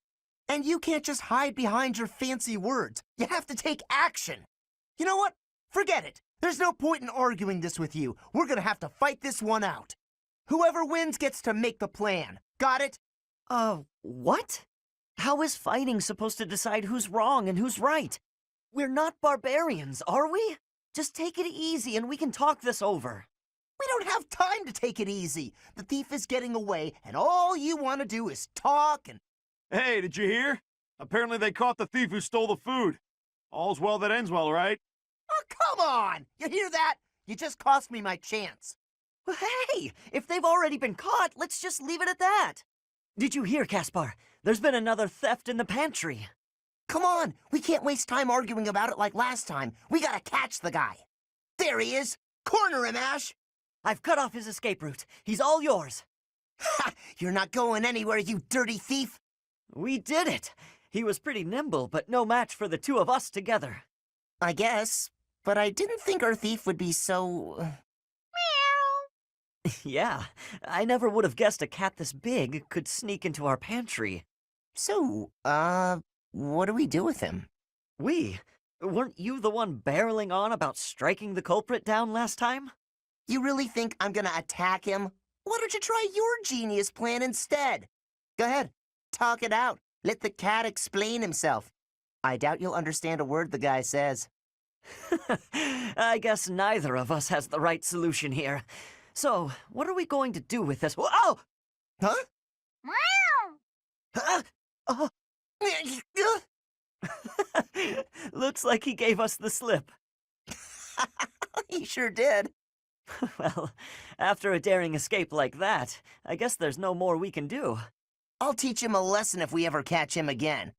And you can't just hide behind your fancy words. You have to take action. You know what? Forget it. There's no point in arguing this with you. We're gonna have to fight this one out. Whoever wins gets to make the plan. Got it? What? How is fighting supposed to decide who's wrong and who's right? We're not barbarians, are we? Just take it easy and we can talk this over. We don't have time to take it easy. The thief is getting away, and all you want to do is talk and... Hey, did you hear? Apparently they caught the thief who stole the food. All's well that ends well, right? Oh, come on! You hear that? You just cost me my chance. Well, hey, if they've already been caught, let's just leave it at that. Did you hear, Caspar? There's been another theft in the pantry. Come on, we can't waste time arguing about it like last time. We gotta catch the guy. There he is! Corner him, Ash! I've cut off his escape route. He's all yours. Ha! You're not going anywhere, you dirty thief! We did it! He was pretty nimble, but no match for the two of us together. I guess, but I didn't think our thief would be so... Yeah, I never would have guessed a cat this big could sneak into our pantry. So, what do we do with him? Weren't you the one barreling on about striking the culprit down last time? You really think I'm gonna attack him? Why don't you try your genius plan instead? Go ahead, talk it out. Let the cat explain himself. I doubt you'll understand a word the guy says. I guess neither of us has the right solution here. So, what are we going to do with this? Oh! Huh? Oh. Looks like he gave us the slip. He sure did. Well, after a daring escape like that, I guess there's no more we can do. I'll teach him a lesson if we ever catch him again.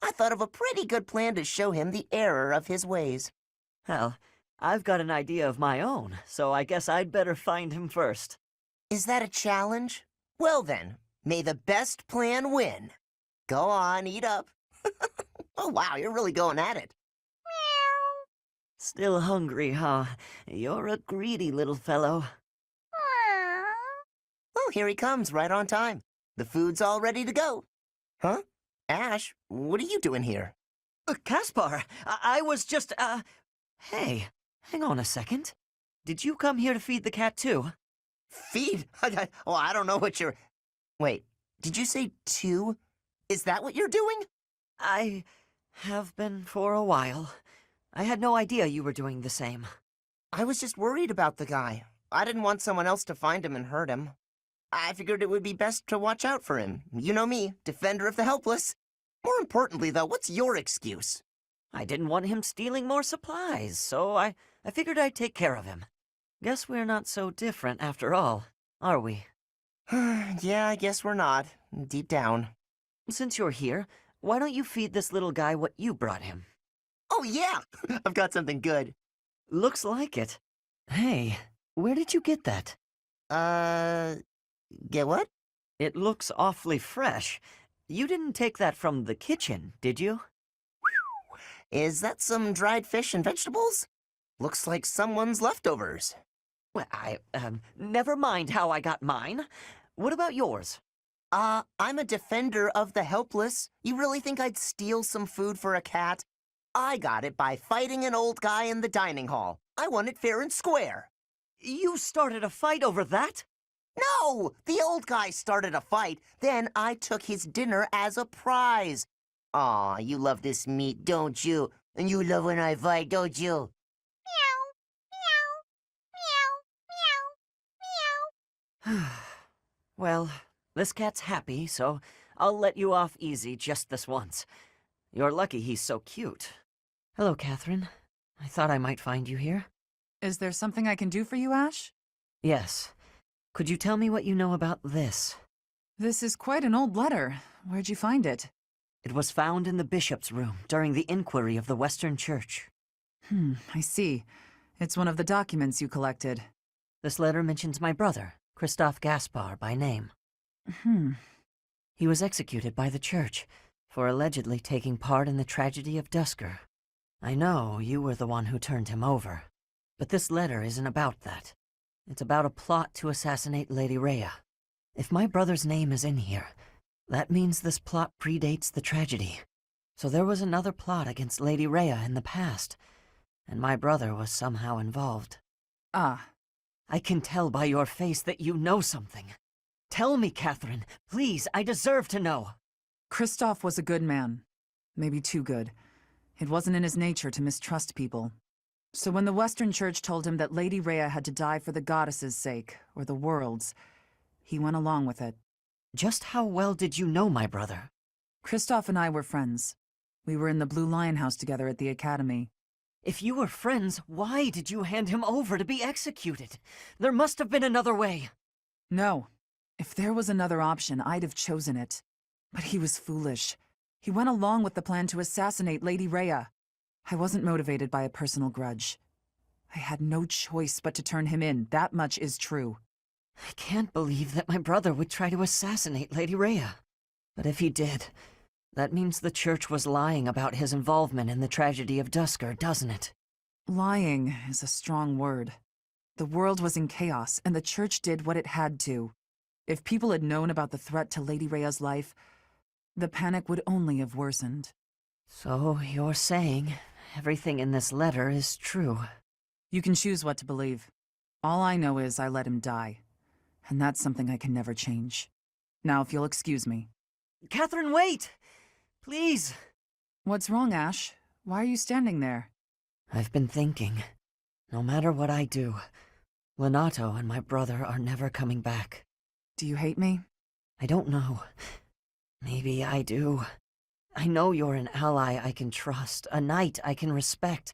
I thought of a pretty good plan to show him the error of his ways. Well, I've got an idea of my own, so I guess I'd better find him first. Is that a challenge? Well then, may the best plan win. Go on, eat up. Oh wow, you're really going at it. Still hungry, huh? You're a greedy little fellow. Oh, here he comes, right on time. The food's all ready to go. Huh? Ash, what are you doing here? Caspar, I was just, Hey, hang on a second. Did you come here to feed the cat too? Feed? Oh, I don't know what you're... Wait, did you say two? Is that what you're doing? I have been for a while. I had no idea you were doing the same. I was just worried about the guy. I didn't want someone else to find him and hurt him. I figured it would be best to watch out for him. You know me, defender of the helpless. More importantly, though, what's your excuse? I didn't want him stealing more supplies, so I figured I'd take care of him. Guess we're not so different after all, are we? Yeah, I guess we're not, deep down. Since you're here, why don't you feed this little guy what you brought him? Oh, yeah! I've got something good. Looks like it. Hey, where did you get that? Get what? It looks awfully fresh. You didn't take that from the kitchen, did you? Is that some dried fish and vegetables? Looks like someone's leftovers. Well, never mind how I got mine. What about yours? I'm a defender of the helpless. You really think I'd steal some food for a cat? I got it by fighting an old guy in the dining hall. I won it fair and square. You started a fight over that? No! The old guy started a fight, then I took his dinner as a prize. Aw, you love this meat, don't you? And you love when I fight, don't you? Well, this cat's happy, so I'll let you off easy just this once. You're lucky he's so cute. Hello, Catherine. I thought I might find you here. Is there something I can do for you, Ash? Yes. Could you tell me what you know about this? This is quite an old letter. Where'd you find it? It was found in the bishop's room during the inquiry of the Western Church. I see. It's one of the documents you collected. This letter mentions my brother, Christoph Gaspar, by name. Hmm. He was executed by the church for allegedly taking part in the tragedy of Dusker. I know you were the one who turned him over, but this letter isn't about that. It's about a plot to assassinate Lady Rhea. If my brother's name is in here, that means this plot predates the tragedy. So there was another plot against Lady Rhea in the past, and my brother was somehow involved. Ah. I can tell by your face that you know something. Tell me, Catherine. Please, I deserve to know. Christoph was a good man. Maybe too good. It wasn't in his nature to mistrust people. So when the Western Church told him that Lady Rhea had to die for the goddess's sake, or the world's, he went along with it. Just how well did you know my brother? Christoph and I were friends. We were in the Blue Lion House together at the academy. If you were friends, why did you hand him over to be executed? There must have been another way. No. If there was another option, I'd have chosen it. But he was foolish. He went along with the plan to assassinate Lady Rhea. I wasn't motivated by a personal grudge. I had no choice but to turn him in. That much is true. I can't believe that my brother would try to assassinate Lady Rhea. But if he did, that means the church was lying about his involvement in the tragedy of Dusker, doesn't it? Lying is a strong word. The world was in chaos, and the church did what it had to. If people had known about the threat to Lady Rhea's life, the panic would only have worsened. So you're saying everything in this letter is true? You can choose what to believe. All I know is I let him die. And that's something I can never change. Now, if you'll excuse me. Catherine, wait! Please! What's wrong, Ash? Why are you standing there? I've been thinking. No matter what I do, Lenato and my brother are never coming back. Do you hate me? I don't know. Maybe I do. I know you're an ally I can trust, a knight I can respect.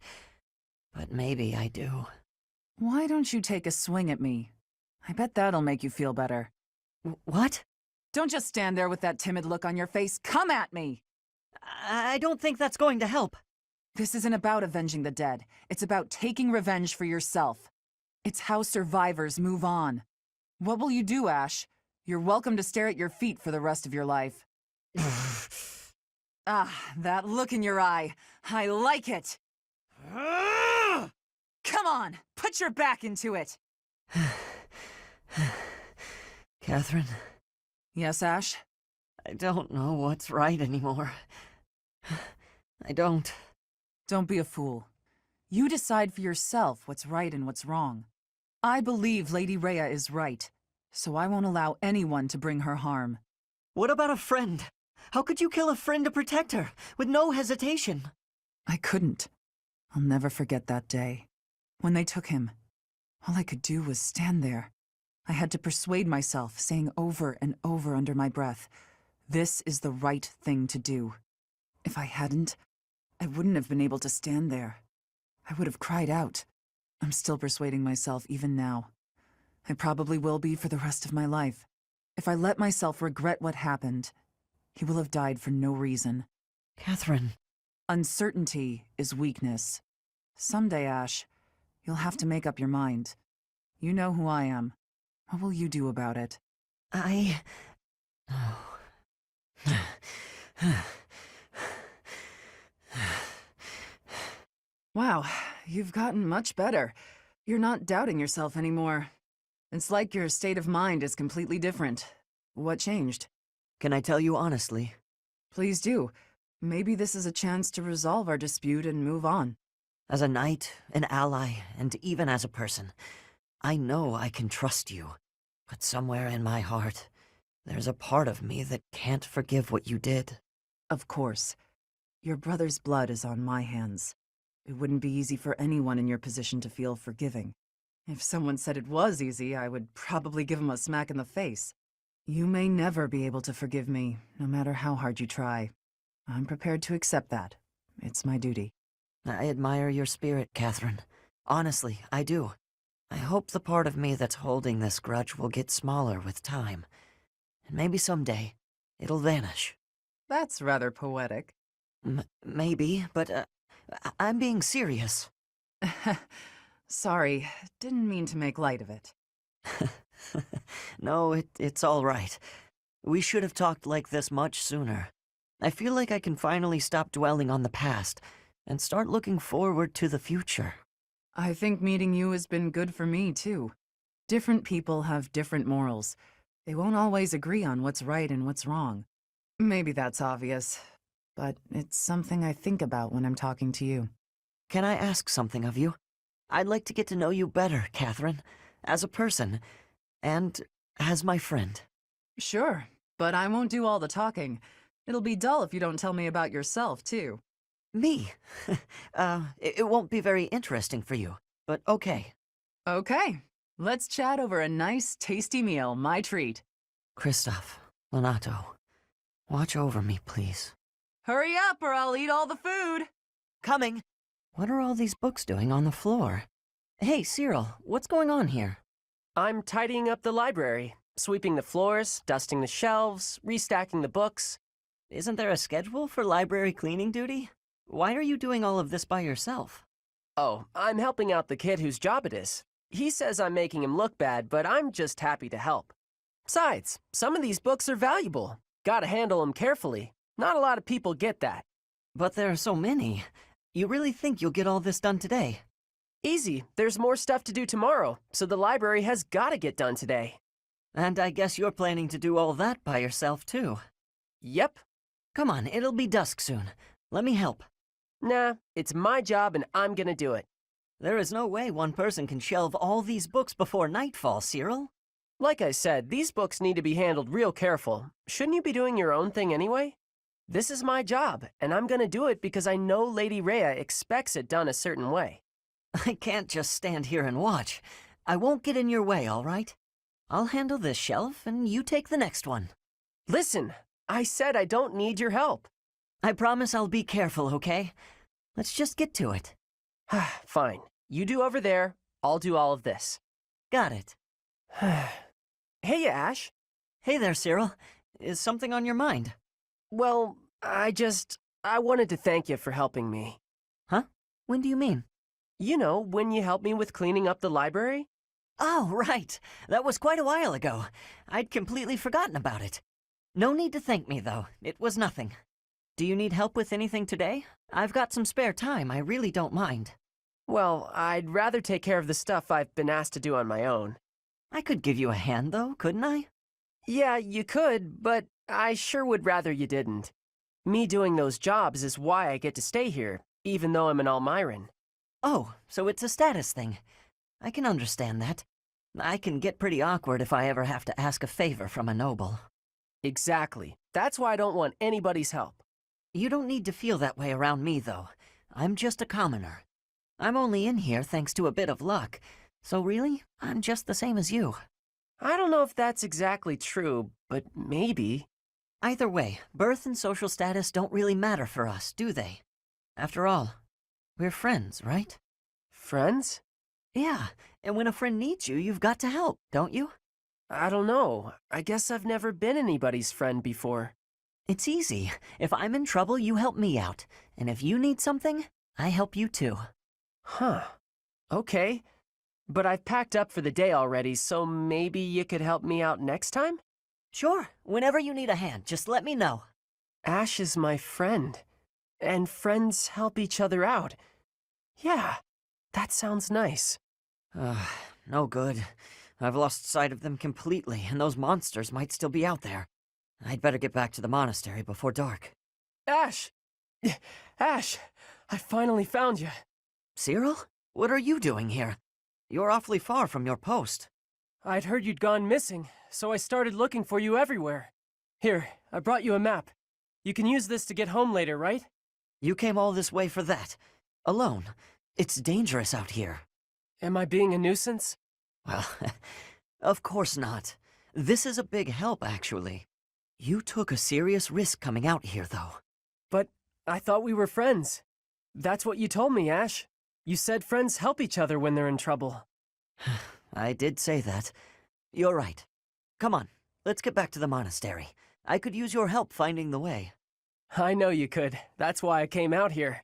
But maybe I do. Why don't you take a swing at me? I bet that'll make you feel better. What? Don't just stand there with that timid look on your face. Come at me! I don't think that's going to help. This isn't about avenging the dead. It's about taking revenge for yourself. It's how survivors move on. What will you do, Ash? You're welcome to stare at your feet for the rest of your life. Ah, that look in your eye. I like it. Come on, put your back into it. Catherine? Yes, Ash? I don't know what's right anymore. I don't. Don't be a fool. You decide for yourself what's right and what's wrong. I believe Lady Rhea is right, so I won't allow anyone to bring her harm. What about a friend? How could you kill a friend to protect her, with no hesitation? I couldn't. I'll never forget that day. When they took him, all I could do was stand there. I had to persuade myself, saying over and over under my breath, this is the right thing to do. If I hadn't, I wouldn't have been able to stand there. I would have cried out. I'm still persuading myself even now. I probably will be for the rest of my life. If I let myself regret what happened, he will have died for no reason. Catherine. Uncertainty is weakness. Someday, Ash, you'll have to make up your mind. You know who I am. What will you do about it? Wow, you've gotten much better. You're not doubting yourself anymore. It's like your state of mind is completely different. What changed? Can I tell you honestly? Please do. Maybe this is a chance to resolve our dispute and move on. As a knight, an ally, and even as a person, I know I can trust you, but somewhere in my heart, there's a part of me that can't forgive what you did. Of course. Your brother's blood is on my hands. It wouldn't be easy for anyone in your position to feel forgiving. If someone said it was easy, I would probably give him a smack in the face. You may never be able to forgive me, no matter how hard you try. I'm prepared to accept that. It's my duty. I admire your spirit, Catherine. Honestly, I do. I hope the part of me that's holding this grudge will get smaller with time. And maybe someday, it'll vanish. That's rather poetic. Maybe, but I'm being serious. Sorry, didn't mean to make light of it. No, it's all right. We should have talked like this much sooner. I feel like I can finally stop dwelling on the past and start looking forward to the future. I think meeting you has been good for me, too. Different people have different morals. They won't always agree on what's right and what's wrong. Maybe that's obvious, but it's something I think about when I'm talking to you. Can I ask something of you? I'd like to get to know you better, Catherine, as a person, and as my friend. Sure, but I won't do all the talking. It'll be dull if you don't tell me about yourself, too. Me? It won't be very interesting for you, but okay. Okay, let's chat over a nice, tasty meal, my treat. Kristoff, Lenato, watch over me, please. Hurry up or I'll eat all the food! Coming! What are all these books doing on the floor? Hey, Cyril, what's going on here? I'm tidying up the library, sweeping the floors, dusting the shelves, restacking the books. Isn't there a schedule for library cleaning duty? Why are you doing all of this by yourself? Oh, I'm helping out the kid whose job it is. He says I'm making him look bad, but I'm just happy to help. Besides, some of these books are valuable. Gotta handle them carefully. Not a lot of people get that. But there are so many. You really think you'll get all this done today? Easy. There's more stuff to do tomorrow, so the library has gotta get done today. And I guess you're planning to do all that by yourself, too. Yep. Come on, it'll be dusk soon. Let me help. Nah, it's my job and I'm gonna do it. There is no way one person can shelve all these books before nightfall, Cyril. Like I said, these books need to be handled real careful. Shouldn't you be doing your own thing anyway? This is my job, and I'm gonna do it because I know Lady Rhea expects it done a certain way. I can't just stand here and watch. I won't get in your way, all right? I'll handle this shelf, and you take the next one. Listen, I said I don't need your help. I promise I'll be careful, okay? Let's just get to it. Fine. You do over there, I'll do all of this. Got it. Hey, Ash. Hey there, Cyril. Is something on your mind? Well, I wanted to thank you for helping me. Huh? When do you mean? You know, when you helped me with cleaning up the library? Oh, right. That was quite a while ago. I'd completely forgotten about it. No need to thank me, though. It was nothing. Do you need help with anything today? I've got some spare time. I really don't mind. Well, I'd rather take care of the stuff I've been asked to do on my own. I could give you a hand, though, couldn't I? Yeah, you could, but I sure would rather you didn't. Me doing those jobs is why I get to stay here, even though I'm an Almiran. Oh, so it's a status thing. I can understand that. I can get pretty awkward if I ever have to ask a favor from a noble. Exactly. That's why I don't want anybody's help. You don't need to feel that way around me, though. I'm just a commoner. I'm only in here thanks to a bit of luck, so really, I'm just the same as you. I don't know if that's exactly true, but maybe. Either way, birth and social status don't really matter for us, do they? After all, we're friends, right? Friends? Yeah, and when a friend needs you, you've got to help, don't you? I don't know. I guess I've never been anybody's friend before. It's easy. If I'm in trouble, you help me out. And if you need something, I help you too. Huh. Okay. But I've packed up for the day already, so maybe you could help me out next time? Sure. Whenever you need a hand, just let me know. Ash is my friend. And friends help each other out. Yeah, that sounds nice. No good. I've lost sight of them completely, and those monsters might still be out there. I'd better get back to the monastery before dark. Ash! Ash! I finally found you. Cyril? What are you doing here? You're awfully far from your post. I'd heard you'd gone missing, so I started looking for you everywhere. Here, I brought you a map. You can use this to get home later, right? You came all this way for that. Alone. It's dangerous out here. Am I being a nuisance? Well, of course not. This is a big help, actually. You took a serious risk coming out here, though. But I thought we were friends. That's what you told me, Ash. You said friends help each other when they're in trouble. I did say that. You're right. Come on, let's get back to the monastery. I could use your help finding the way. I know you could. That's why I came out here.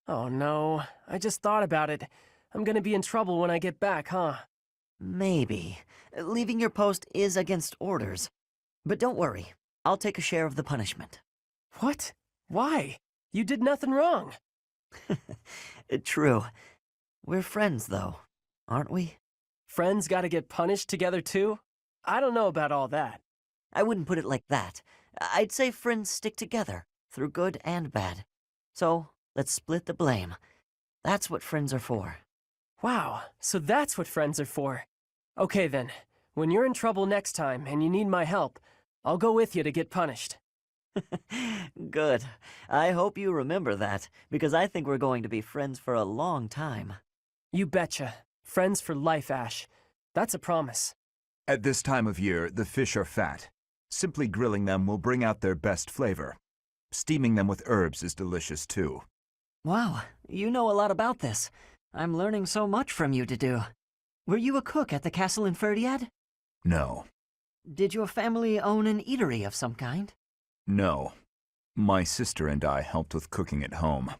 Oh no, I just thought about it. I'm gonna be in trouble when I get back, huh? Maybe. Leaving your post is against orders. But don't worry, I'll take a share of the punishment. What? Why? You did nothing wrong. True. We're friends, though, aren't we? Friends gotta get punished together too? I don't know about all that. I wouldn't put it like that. I'd say friends stick together, through good and bad. So, let's split the blame. That's what friends are for. Wow, so that's what friends are for. Okay then, when you're in trouble next time and you need my help, I'll go with you to get punished. Good. I hope you remember that, because I think we're going to be friends for a long time. You betcha. Friends for life, Ash. That's a promise. At this time of year, the fish are fat. Simply grilling them will bring out their best flavor. Steaming them with herbs is delicious too. Wow, you know a lot about this. I'm learning so much from you to do. Were you a cook at the castle in Ferdiad? No. Did your family own an eatery of some kind? No. My sister and I helped with cooking at home.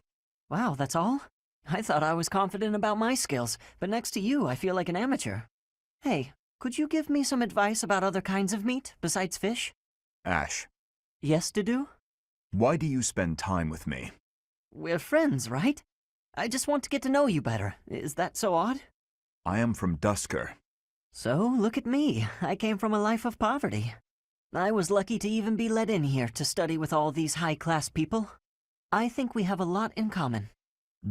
Wow, that's all? I thought I was confident about my skills, but next to you, I feel like an amateur. Hey, could you give me some advice about other kinds of meat besides fish? Ash. Yes, Dudu? Why do you spend time with me? We're friends, right? I just want to get to know you better. Is that so odd? I am from Dusker. So, look at me. I came from a life of poverty. I was lucky to even be let in here to study with all these high-class people. I think we have a lot in common.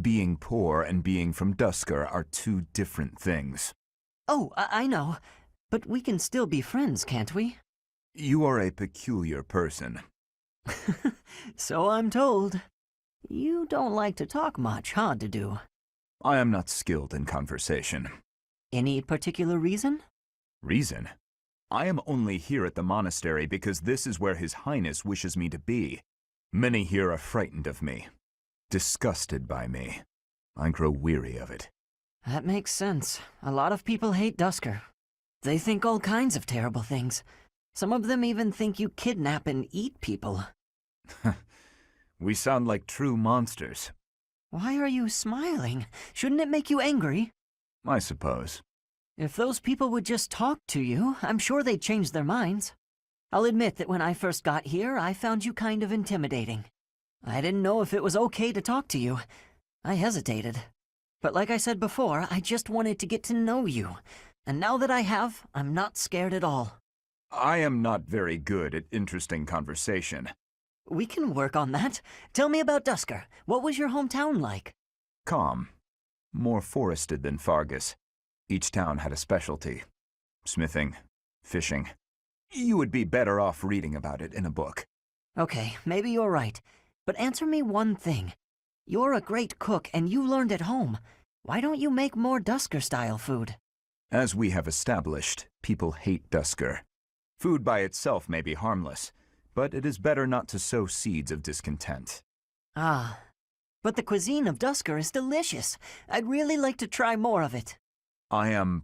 Being poor and being from Dusker are two different things. Oh, I know. But we can still be friends, can't we? You are a peculiar person. So I'm told. You don't like to talk much, huh, Dudu? I am not skilled in conversation. Any particular reason? Reason? I am only here at the monastery because this is where His Highness wishes me to be. Many here are frightened of me, disgusted by me. I grow weary of it. That makes sense. A lot of people hate Dusker. They think all kinds of terrible things. Some of them even think you kidnap and eat people. We sound like true monsters. Why are you smiling? Shouldn't it make you angry? I suppose. If those people would just talk to you, I'm sure they'd change their minds. I'll admit that when I first got here, I found you kind of intimidating. I didn't know if it was okay to talk to you. I hesitated. But like I said before, I just wanted to get to know you. And now that I have, I'm not scared at all. I am not very good at interesting conversation. We can work on that. Tell me about Dusker. What was your hometown like? Calm. More forested than Fargus. Each town had a specialty. Smithing, fishing. You would be better off reading about it in a book. Okay, maybe you're right. But answer me one thing. You're a great cook and you learned at home. Why don't you make more Dusker-style food? As we have established, people hate Dusker. Food by itself may be harmless, but it is better not to sow seeds of discontent. Ah, but the cuisine of Dusker is delicious. I'd really like to try more of it. I am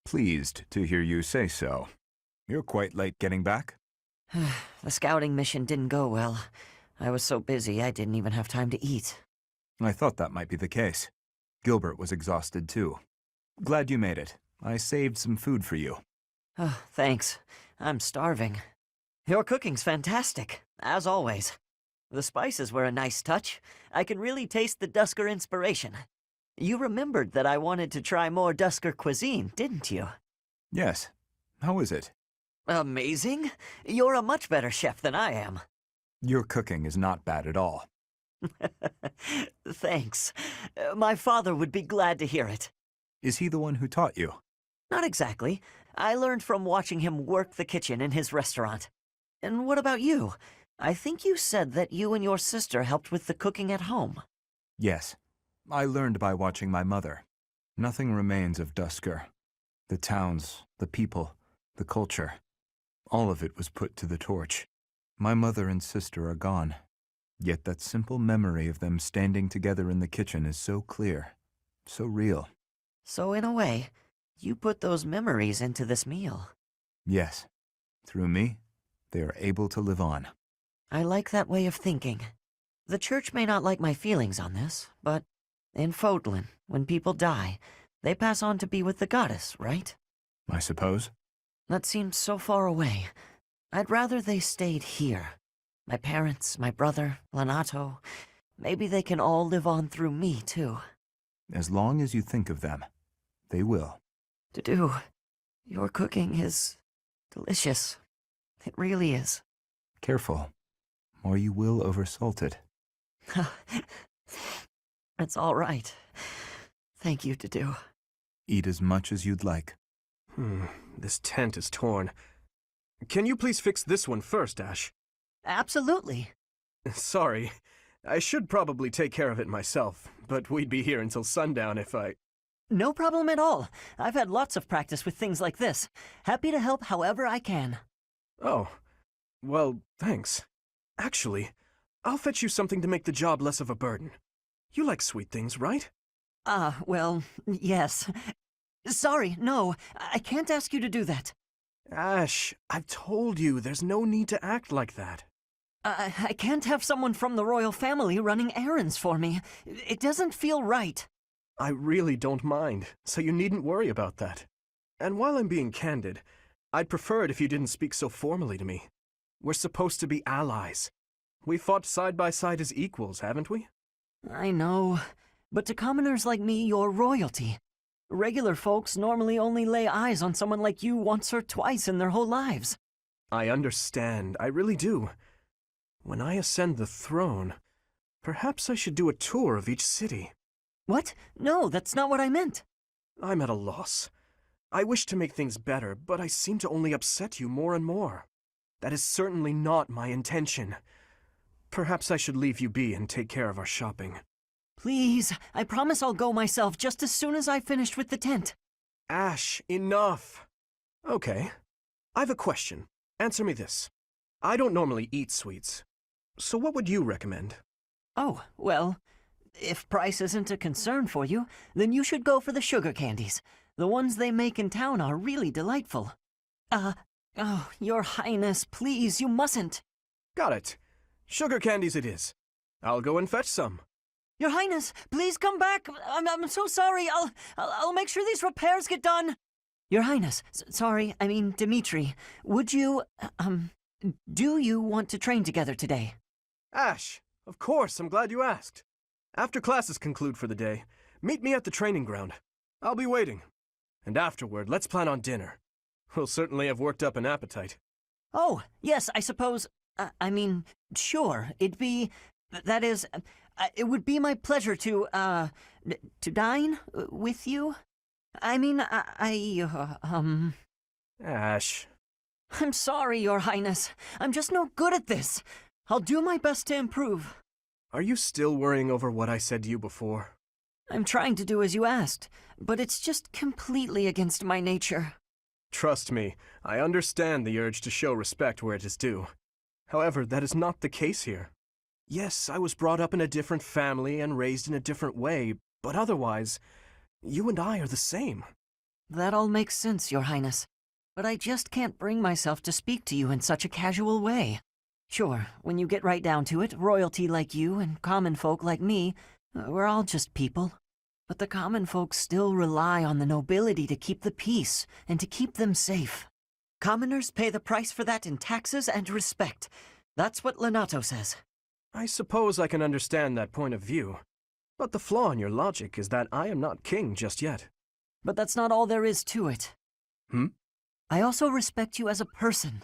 pleased to hear you say so. You're quite late getting back. The scouting mission didn't go well. I was so busy I didn't even have time to eat. I thought that might be the case. Gilbert was exhausted too. Glad you made it. I saved some food for you. Oh, thanks. I'm starving. Your cooking's fantastic, as always. The spices were a nice touch. I can really taste the Dusker inspiration. You remembered that I wanted to try more Dusker cuisine, didn't you? Yes. How is it? Amazing. You're a much better chef than I am. Your cooking is not bad at all. Thanks. My father would be glad to hear it. Is he the one who taught you? Not exactly. I learned from watching him work the kitchen in his restaurant. And what about you? I think you said that you and your sister helped with the cooking at home. Yes. I learned by watching my mother. Nothing remains of Dusker. The towns, the people, the culture. All of it was put to the torch. My mother and sister are gone. Yet that simple memory of them standing together in the kitchen is so clear, so real. So in a way, you put those memories into this meal. Yes. Through me, they are able to live on. I like that way of thinking. The church may not like my feelings on this, but in Fodlan, when people die, they pass on to be with the goddess, right? I suppose. That seems so far away. I'd rather they stayed here. My parents, my brother, Lenato. Maybe they can all live on through me, too. As long as you think of them, they will. Dudu, your cooking is delicious. It really is. Careful, or you will oversalt it. It's all right. Thank you, Dudu. Eat as much as you'd like. This tent is torn. Can you please fix this one first, Ash? Absolutely. Sorry. I should probably take care of it myself, but we'd be here until sundown if I... No problem at all. I've had lots of practice with things like this. Happy to help however I can. Oh. Well, thanks. Actually, I'll fetch you something to make the job less of a burden. You like sweet things, right? Well, yes. Sorry, no. I can't ask you to do that. Ash, I've told you there's no need to act like that. I can't have someone from the royal family running errands for me. It doesn't feel right. I really don't mind, so you needn't worry about that. And while I'm being candid, I'd prefer it if you didn't speak so formally to me. We're supposed to be allies. We fought side by side as equals, haven't we? I know. But to commoners like me, you're royalty. Regular folks normally only lay eyes on someone like you once or twice in their whole lives. I understand, I really do. When I ascend the throne, perhaps I should do a tour of each city. What? No, that's not what I meant. I'm at a loss. I wish to make things better, but I seem to only upset you more and more. That is certainly not my intention. Perhaps I should leave you be and take care of our shopping. Please, I promise I'll go myself just as soon as I've finished with the tent. Ash, enough! Okay. I've a question. Answer me this. I don't normally eat sweets. So what would you recommend? Oh, well, if price isn't a concern for you, then you should go for the sugar candies. The ones they make in town are really delightful. Oh, Your Highness, please, you mustn't. Got it. Sugar candies it is. I'll go and fetch some. Your Highness, please come back. I'm so sorry. I'll make sure these repairs get done. Your Highness, sorry, I mean Dimitri. Would you, do you want to train together today? Ash, of course, I'm glad you asked. After classes conclude for the day, meet me at the training ground. I'll be waiting. And afterward, let's plan on dinner. We'll certainly have worked up an appetite. Oh, yes, I suppose, sure, that is, it would be my pleasure to dine with you. Ash. I'm sorry, Your Highness. I'm just no good at this. I'll do my best to improve. Are you still worrying over what I said to you before? I'm trying to do as you asked, but it's just completely against my nature. Trust me, I understand the urge to show respect where it is due. However, that is not the case here. Yes, I was brought up in a different family and raised in a different way, but otherwise, you and I are the same. That all makes sense, Your Highness. But I just can't bring myself to speak to you in such a casual way. Sure, when you get right down to it, royalty like you and common folk like me, we're all just people. But the common folk still rely on the nobility to keep the peace and to keep them safe. Commoners pay the price for that in taxes and respect. That's what Lenato says. I suppose I can understand that point of view. But the flaw in your logic is that I am not king just yet. But that's not all there is to it. I also respect you as a person.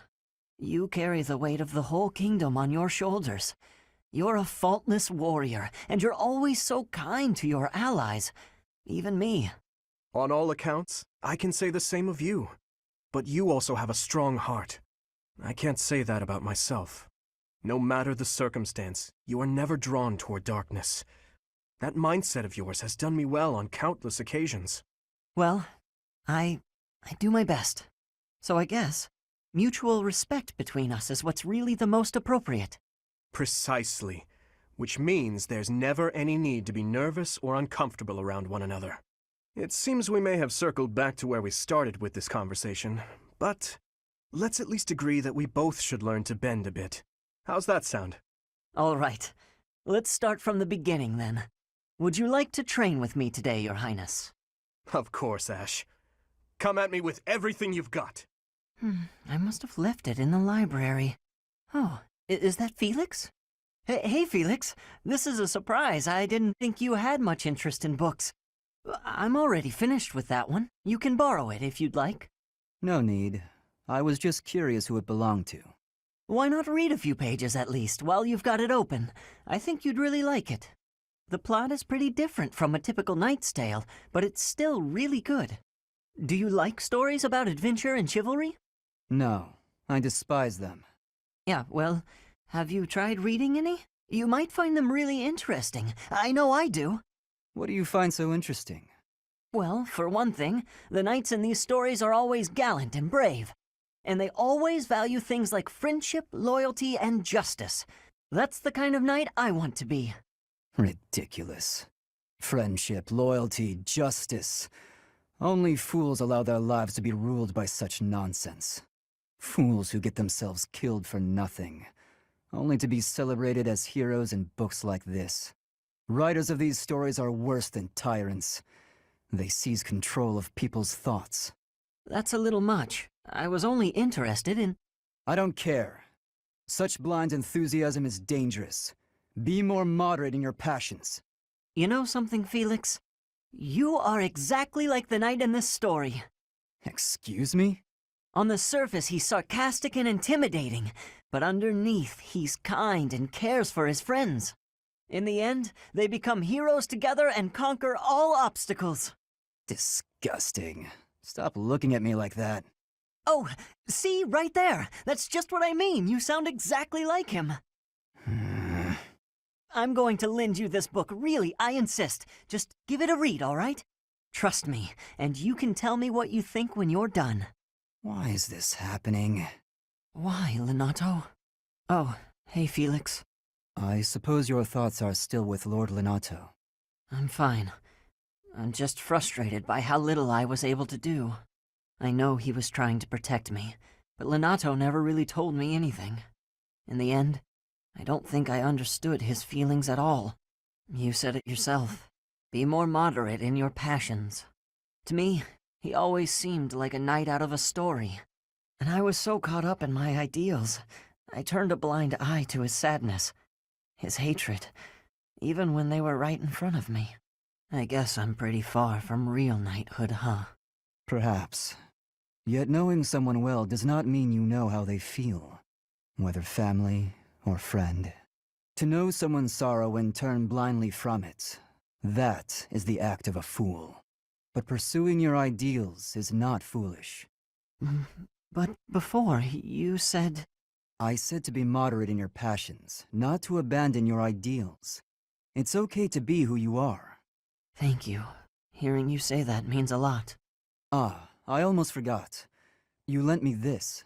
You carry the weight of the whole kingdom on your shoulders. You're a faultless warrior, and you're always so kind to your allies. Even me. On all accounts, I can say the same of you. But you also have a strong heart. I can't say that about myself. No matter the circumstance, you are never drawn toward darkness. That mindset of yours has done me well on countless occasions. Well, I do my best. So I guess mutual respect between us is what's really the most appropriate. Precisely. Which means there's never any need to be nervous or uncomfortable around one another. It seems we may have circled back to where we started with this conversation, but let's at least agree that we both should learn to bend a bit. How's that sound? All right. Let's start from the beginning, then. Would you like to train with me today, Your Highness? Of course, Ash. Come at me with everything you've got. I must have left it in the library. Oh, is that Felix? Hey, Felix. This is a surprise. I didn't think you had much interest in books. I'm already finished with that one. You can borrow it if you'd like. No need. I was just curious who it belonged to. Why not read a few pages at least while you've got it open? I think you'd really like it. The plot is pretty different from a typical knight's tale, but it's still really good. Do you like stories about adventure and chivalry? No, I despise them. Yeah, well, have you tried reading any? You might find them really interesting. I know I do. What do you find so interesting? Well, for one thing, the knights in these stories are always gallant and brave. And they always value things like friendship, loyalty, and justice. That's the kind of knight I want to be. Ridiculous. Friendship, loyalty, justice. Only fools allow their lives to be ruled by such nonsense. Fools who get themselves killed for nothing, only to be celebrated as heroes in books like this. Writers of these stories are worse than tyrants. They seize control of people's thoughts. That's a little much. I was only interested in... I don't care. Such blind enthusiasm is dangerous. Be more moderate in your passions. You know something, Felix? You are exactly like the knight in this story. Excuse me? On the surface, he's sarcastic and intimidating, but underneath, he's kind and cares for his friends. In the end, they become heroes together and conquer all obstacles. Disgusting. Stop looking at me like that. Oh, see, right there. That's just what I mean. You sound exactly like him. I'm going to lend you this book, really, I insist. Just give it a read, all right? Trust me, and you can tell me what you think when you're done. Why is this happening? Why, Lenato? Oh, hey, Felix. I suppose your thoughts are still with Lord Lenato. I'm fine. I'm just frustrated by how little I was able to do. I know he was trying to protect me, but Lenato never really told me anything. In the end, I don't think I understood his feelings at all. You said it yourself. Be more moderate in your passions. To me, he always seemed like a knight out of a story. And I was so caught up in my ideals, I turned a blind eye to his sadness, his hatred, even when they were right in front of me. I guess I'm pretty far from real knighthood, huh? Perhaps. Yet knowing someone well does not mean you know how they feel, whether family or friend. To know someone's sorrow and turn blindly from it, that is the act of a fool. But pursuing your ideals is not foolish. But before, you said... I said to be moderate in your passions, not to abandon your ideals. It's okay to be who you are. Thank you. Hearing you say that means a lot. Ah, I almost forgot. You lent me this.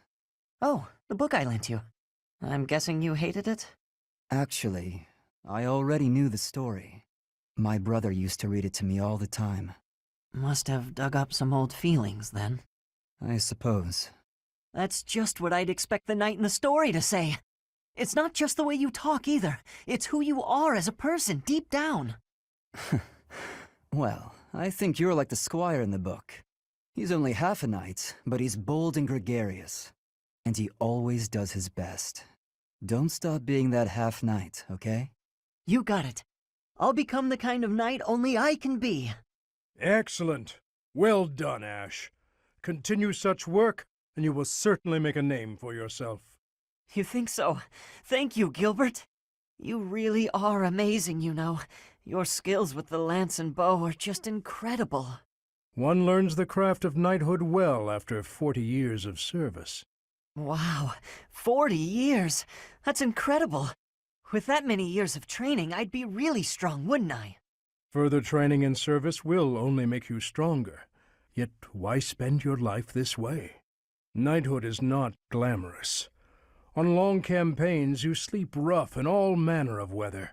Oh, the book I lent you. I'm guessing you hated it? Actually, I already knew the story. My brother used to read it to me all the time. Must have dug up some old feelings, then. I suppose. That's just what I'd expect the knight in the story to say. It's not just the way you talk, either. It's who you are as a person, deep down. Well, I think you're like the squire in the book. He's only half a knight, but he's bold and gregarious. And he always does his best. Don't stop being that half-knight, okay? You got it. I'll become the kind of knight only I can be. Excellent. Well done, Ash. Continue such work, and you will certainly make a name for yourself. You think so? Thank you, Gilbert. You really are amazing, you know. Your skills with the lance and bow are just incredible. One learns the craft of knighthood well after 40 years of service. Wow, 40 years! That's incredible! With that many years of training, I'd be really strong, wouldn't I? Further training and service will only make you stronger. Yet why spend your life this way? Knighthood is not glamorous. On long campaigns you sleep rough in all manner of weather,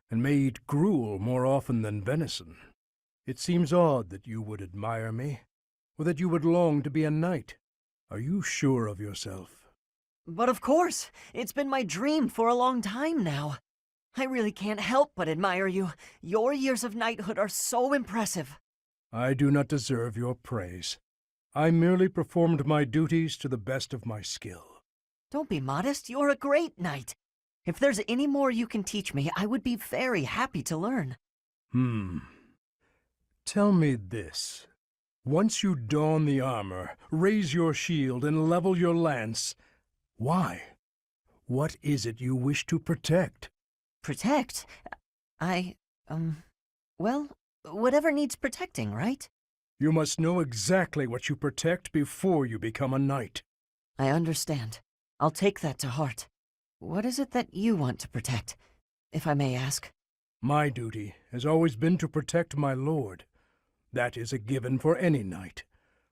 and may eat gruel more often than venison. It seems odd that you would admire me, or that you would long to be a knight. Are you sure of yourself? But of course! It's been my dream for a long time now. I really can't help but admire you. Your years of knighthood are so impressive. I do not deserve your praise. I merely performed my duties to the best of my skill. Don't be modest, you're a great knight. If there's any more you can teach me, I would be very happy to learn. Tell me this. Once you don the armor, raise your shield, and level your lance, why? What is it you wish to protect? Protect? Well, whatever needs protecting, right? You must know exactly what you protect before you become a knight. I understand. I'll take that to heart. What is it that you want to protect, if I may ask? My duty has always been to protect my lord. That is a given for any knight,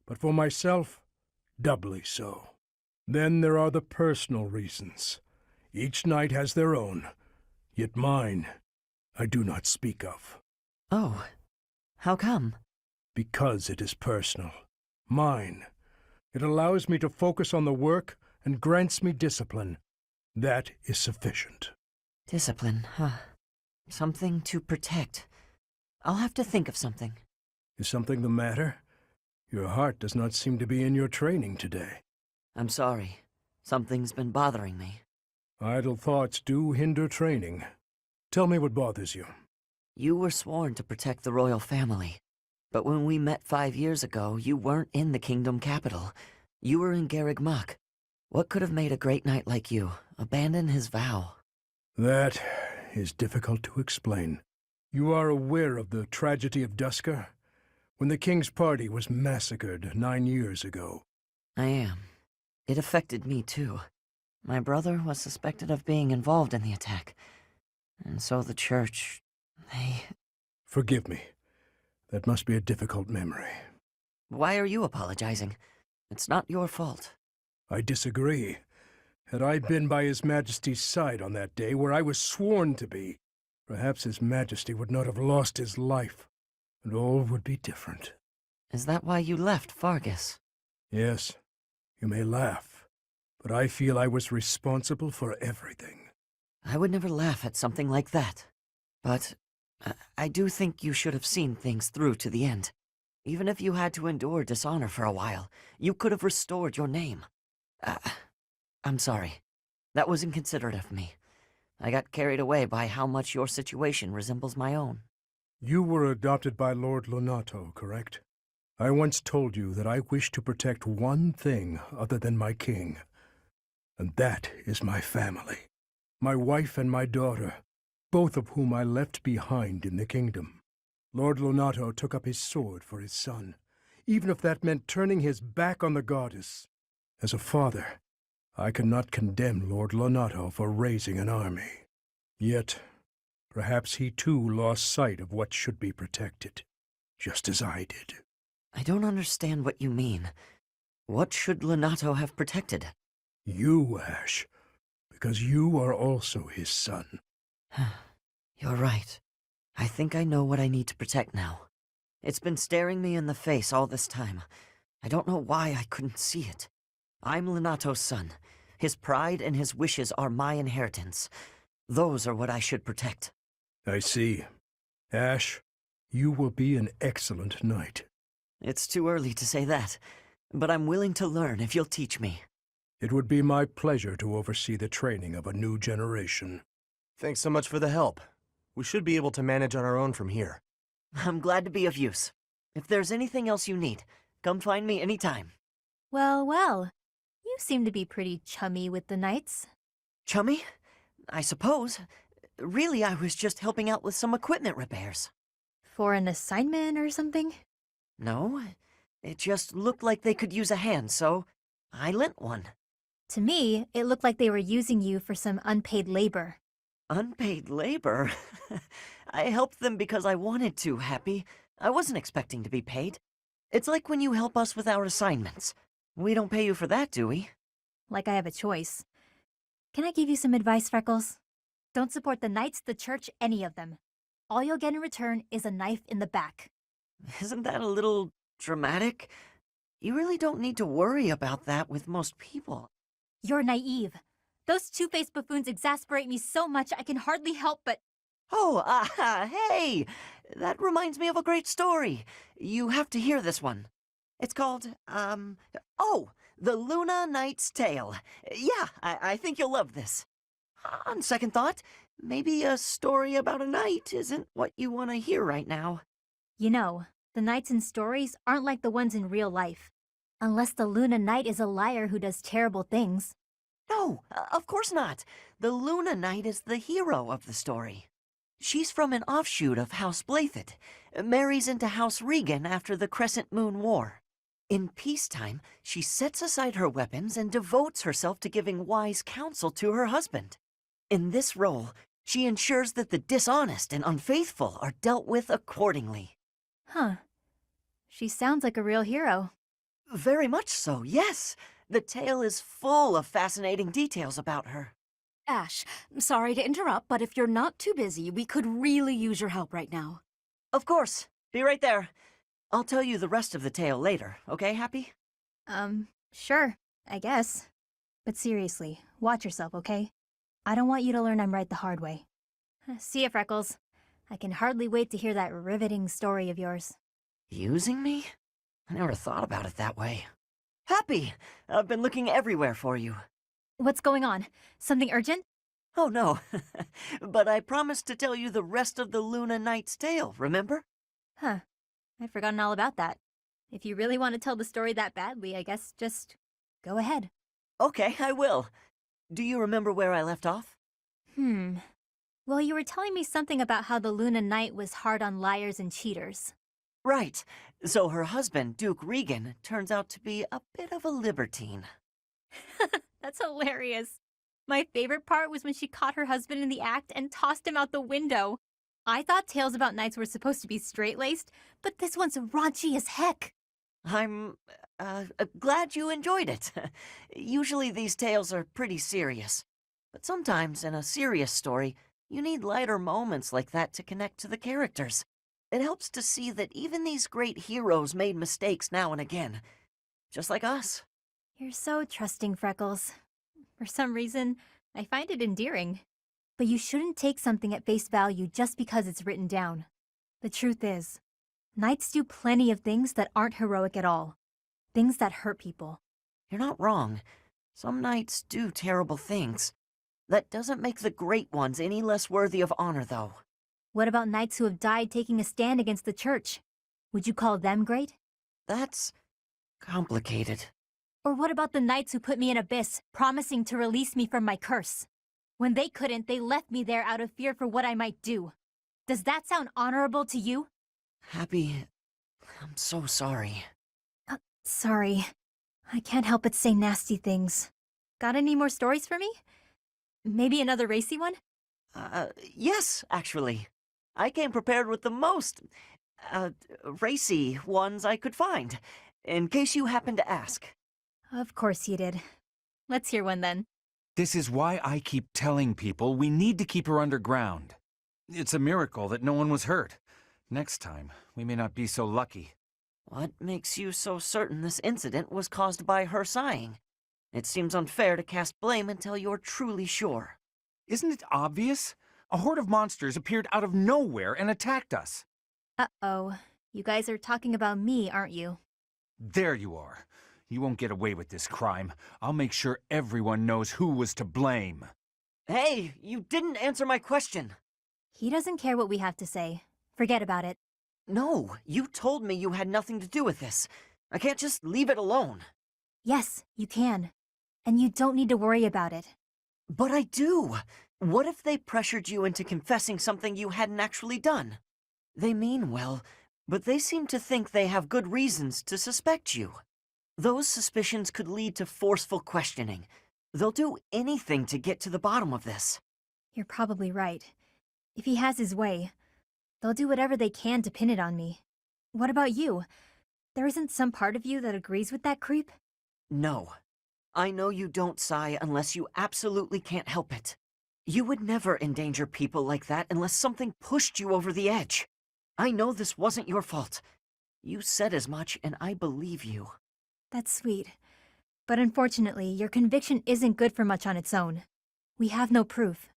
but for myself, doubly so. Then there are the personal reasons. Each knight has their own, yet mine I do not speak of. Oh, how come? Because it is personal. Mine. It allows me to focus on the work and grants me discipline. That is sufficient. Discipline, huh? Something to protect. I'll have to think of something. Is something the matter? Your heart does not seem to be in your training today. I'm sorry. Something's been bothering me. Idle thoughts do hinder training. Tell me what bothers you. You were sworn to protect the royal family. But when we met 5 years ago, you weren't in the kingdom capital. You were in Garreg Mach. What could have made a great knight like you abandon his vow? That is difficult to explain. You are aware of the tragedy of Dusker, when the king's party was massacred 9 years ago. I am. It affected me too. My brother was suspected of being involved in the attack. And so the church, they... Forgive me. That must be a difficult memory. Why are you apologizing? It's not your fault. I disagree. Had I been by His Majesty's side on that day where I was sworn to be, perhaps His Majesty would not have lost his life, and all would be different. Is that why you left Fargus? Yes, you may laugh, but I feel I was responsible for everything. I would never laugh at something like that. But I do think you should have seen things through to the end. Even if you had to endure dishonor for a while, you could have restored your name. I'm sorry. That was inconsiderate of me. I got carried away by how much your situation resembles my own. You were adopted by Lord Lonato, correct? I once told you that I wish to protect one thing other than my king, and that is my family. My wife and my daughter, both of whom I left behind in the kingdom. Lord Lonato took up his sword for his son, even if that meant turning his back on the goddess. As a father, I cannot condemn Lord Lonato for raising an army. Yet, perhaps he too lost sight of what should be protected, just as I did. I don't understand what you mean. What should Lonato have protected? You, Ash, because you are also his son. You're right. I think I know what I need to protect now. It's been staring me in the face all this time. I don't know why I couldn't see it. I'm Lonato's son. His pride and his wishes are my inheritance. Those are what I should protect. I see. Ash, you will be an excellent knight. It's too early to say that, but I'm willing to learn if you'll teach me. It would be my pleasure to oversee the training of a new generation. Thanks so much for the help. We should be able to manage on our own from here. I'm glad to be of use. If there's anything else you need, come find me anytime. Well, well. You seem to be pretty chummy with the knights. Chummy? I suppose. Really, I was just helping out with some equipment repairs. For an assignment or something? No, it just looked like they could use a hand, so I lent one. To me, it looked like they were using you for some unpaid labor. Unpaid labor? I helped them because I wanted to, Happy. I wasn't expecting to be paid. It's like when you help us with our assignments. We don't pay you for that, do we? Like I have a choice. Can I give you some advice, Freckles? Don't support the Knights, the church, any of them. All you'll get in return is a knife in the back. Isn't that a little dramatic? You really don't need to worry about that with most people. You're naive. Those two-faced buffoons exasperate me so much I can hardly help but... Oh, hey! That reminds me of a great story. You have to hear this one. It's called, The Luna Knight's Tale. Yeah, I think you'll love this. On second thought, maybe a story about a knight isn't what you want to hear right now. You know, the knights in stories aren't like the ones in real life. Unless the Luna Knight is a liar who does terrible things. No, of course not. The Luna Knight is the hero of the story. She's from an offshoot of House Blathed, marries into House Regan after the Crescent Moon War. In peacetime, she sets aside her weapons and devotes herself to giving wise counsel to her husband. In this role, she ensures that the dishonest and unfaithful are dealt with accordingly. Huh. She sounds like a real hero. Very much so, yes. The tale is full of fascinating details about her. Ash, sorry to interrupt, but if you're not too busy, we could really use your help right now. Of course. Be right there. I'll tell you the rest of the tale later, okay, Happy? Sure, I guess. But seriously, watch yourself, okay? I don't want you to learn I'm right the hard way. See ya, Freckles. I can hardly wait to hear that riveting story of yours. Using me? I never thought about it that way. Happy! I've been looking everywhere for you. What's going on? Something urgent? Oh, no. But I promised to tell you the rest of the Luna Knight's tale, remember? Huh. I'd forgotten all about that. If you really want to tell the story that badly, I guess just go ahead. Okay, I will. Do you remember where I left off? Well, you were telling me something about how the Luna Knight was hard on liars and cheaters. Right. So her husband, Duke Regan, turns out to be a bit of a libertine. That's hilarious. My favorite part was when she caught her husband in the act and tossed him out the window. I thought tales about knights were supposed to be straight-laced, but this one's raunchy as heck. I'm glad you enjoyed it. Usually these tales are pretty serious. But sometimes in a serious story, you need lighter moments like that to connect to the characters. It helps to see that even these great heroes made mistakes now and again. Just like us. You're so trusting, Freckles. For some reason, I find it endearing. But you shouldn't take something at face value just because it's written down. The truth is, knights do plenty of things that aren't heroic at all. Things that hurt people. You're not wrong. Some knights do terrible things. That doesn't make the great ones any less worthy of honor, though. What about knights who have died taking a stand against the church? Would you call them great? That's complicated. Or what about the knights who put me in abyss, promising to release me from my curse? When they couldn't, they left me there out of fear for what I might do. Does that sound honorable to you? Happy, I'm so sorry. Sorry. I can't help but say nasty things. Got any more stories for me? Maybe another racy one? Yes, actually. I came prepared with the most, racy ones I could find, in case you happen to ask. Of course you did. Let's hear one then. This is why I keep telling people we need to keep her underground. It's a miracle that no one was hurt. Next time, we may not be so lucky. What makes you so certain this incident was caused by her sighing? It seems unfair to cast blame until you're truly sure. Isn't it obvious? A horde of monsters appeared out of nowhere and attacked us. Uh-oh. You guys are talking about me, aren't you? There you are. You won't get away with this crime. I'll make sure everyone knows who was to blame. Hey, you didn't answer my question. He doesn't care what we have to say. Forget about it. No, you told me you had nothing to do with this. I can't just leave it alone. Yes, you can. And you don't need to worry about it. But I do. What if they pressured you into confessing something you hadn't actually done? They mean well, But they seem to think they have good reasons to suspect you. Those suspicions could lead to forceful questioning. They'll do anything to get to the bottom of this. You're probably right. If he has his way, they'll do whatever they can to pin it on me. What about you? There isn't some part of you that agrees with that creep? No. I know you don't sigh unless you absolutely can't help it. You would never endanger people like that unless something pushed you over the edge. I know this wasn't your fault. You said as much, and I believe you. That's sweet. But unfortunately, your conviction isn't good for much on its own. We have no proof.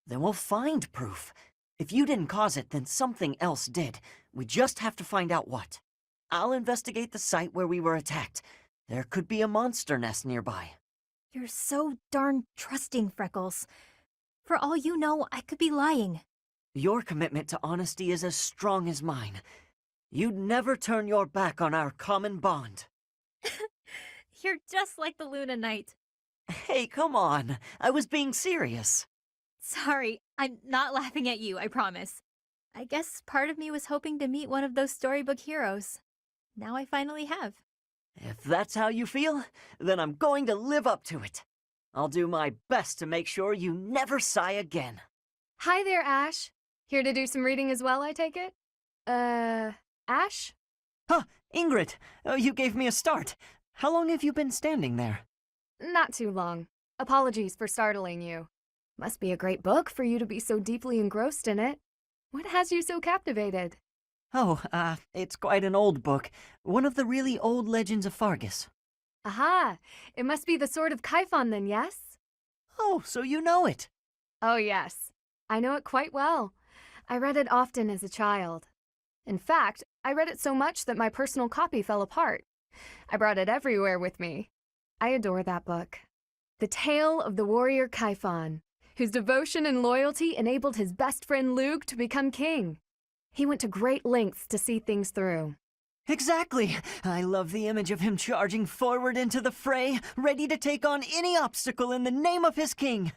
Then we'll find proof. If you didn't cause it, then something else did. We just have to find out what. I'll investigate the site where we were attacked. There could be a monster nest nearby. You're so darn trusting, Freckles. For all you know, I could be lying. Your commitment to honesty is as strong as mine. You'd never turn your back on our common bond. You're just like the Luna Knight. Hey, come on. I was being serious. Sorry, I'm not laughing at you, I promise. I guess part of me was hoping to meet one of those storybook heroes. Now I finally have. If that's how you feel, then I'm going to live up to it. I'll do my best to make sure you never sigh again. Hi there, Ash. Here to do some reading as well, I take it? Ash? Huh, Ingrid, you gave me a start. How long have you been standing there? Not too long. Apologies for startling you. Must be a great book for you to be so deeply engrossed in it. What has you so captivated? Oh, it's quite an old book. One of the really old legends of Fargus. Aha! It must be the Sword of Kaifon then, yes? Oh, so you know it. Oh, yes. I know it quite well. I read it often as a child. In fact, I read it so much that my personal copy fell apart. I brought it everywhere with me. I adore that book. The tale of the warrior Kaifon, whose devotion and loyalty enabled his best friend Luke to become king. He went to great lengths to see things through. Exactly. I love the image of him charging forward into the fray, ready to take on any obstacle in the name of his king.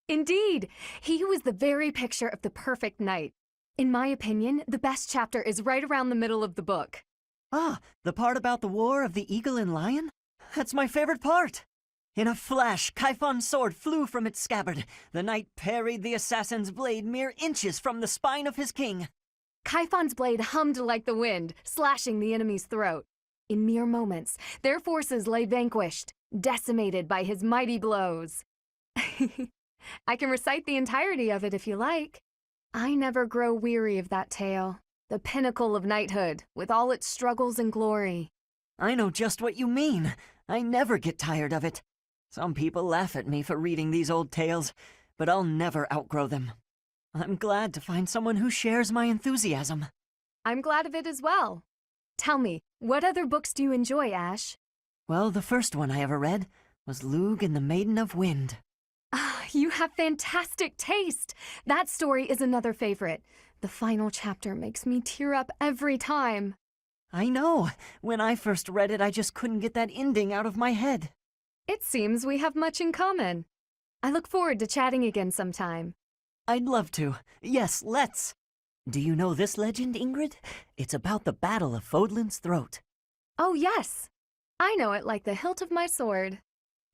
Indeed, he was the very picture of the perfect knight. In my opinion, the best chapter is right around the middle of the book. Ah, the part about the war of the eagle and lion? That's my favorite part. In a flash, Kaifon's sword flew from its scabbard. The knight parried the assassin's blade mere inches from the spine of his king. Kaifon's blade hummed like the wind, slashing the enemy's throat. In mere moments, their forces lay vanquished, decimated by his mighty blows. I can recite the entirety of it if you like. I never grow weary of that tale, the pinnacle of knighthood, with all its struggles and glory. I know just what you mean. I never get tired of it. Some people laugh at me for reading these old tales, but I'll never outgrow them. I'm glad to find someone who shares my enthusiasm. I'm glad of it as well. Tell me, what other books do you enjoy, Ash? Well, the first one I ever read was Lugh and the Maiden of Wind. Ah, you have fantastic taste. That story is another favorite. The final chapter makes me tear up every time. I know. When I first read it, I just couldn't get that ending out of my head. It seems we have much in common. I look forward to chatting again sometime. I'd love to. Yes, let's. Do you know this legend, Ingrid? It's about the Battle of Fodlan's Throat. Oh, yes. I know it like the hilt of my sword.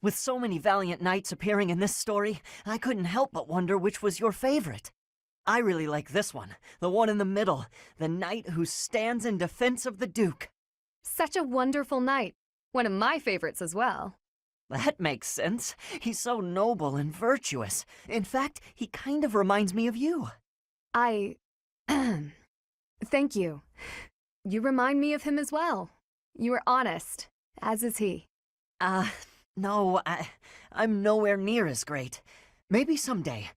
With so many valiant knights appearing in this story, I couldn't help but wonder which was your favorite. I really like this one, the one in the middle, the knight who stands in defense of the Duke. Such a wonderful knight. One of my favorites as well. That makes sense. He's so noble and virtuous. In fact, he kind of reminds me of you. Thank you. You remind me of him as well. You are honest, as is he. No, I'm nowhere near as great. Maybe someday.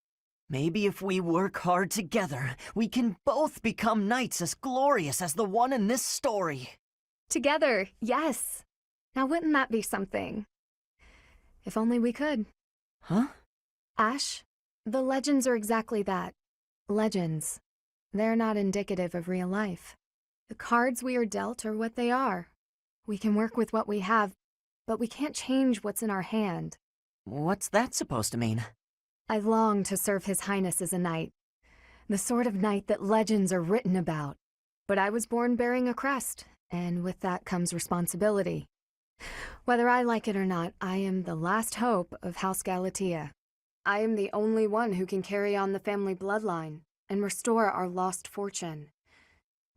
Maybe if we work hard together, we can both become knights as glorious as the one in this story. Together, yes. Now wouldn't that be something? If only we could. Huh? Ash, the legends are exactly that. Legends. They're not indicative of real life. The cards we are dealt are what they are. We can work with what we have, but we can't change what's in our hand. What's that supposed to mean? I long to serve His Highness as a knight. The sort of knight that legends are written about. But I was born bearing a crest, and with that comes responsibility. Whether I like it or not, I am the last hope of House Galatea. I am the only one who can carry on the family bloodline and restore our lost fortune.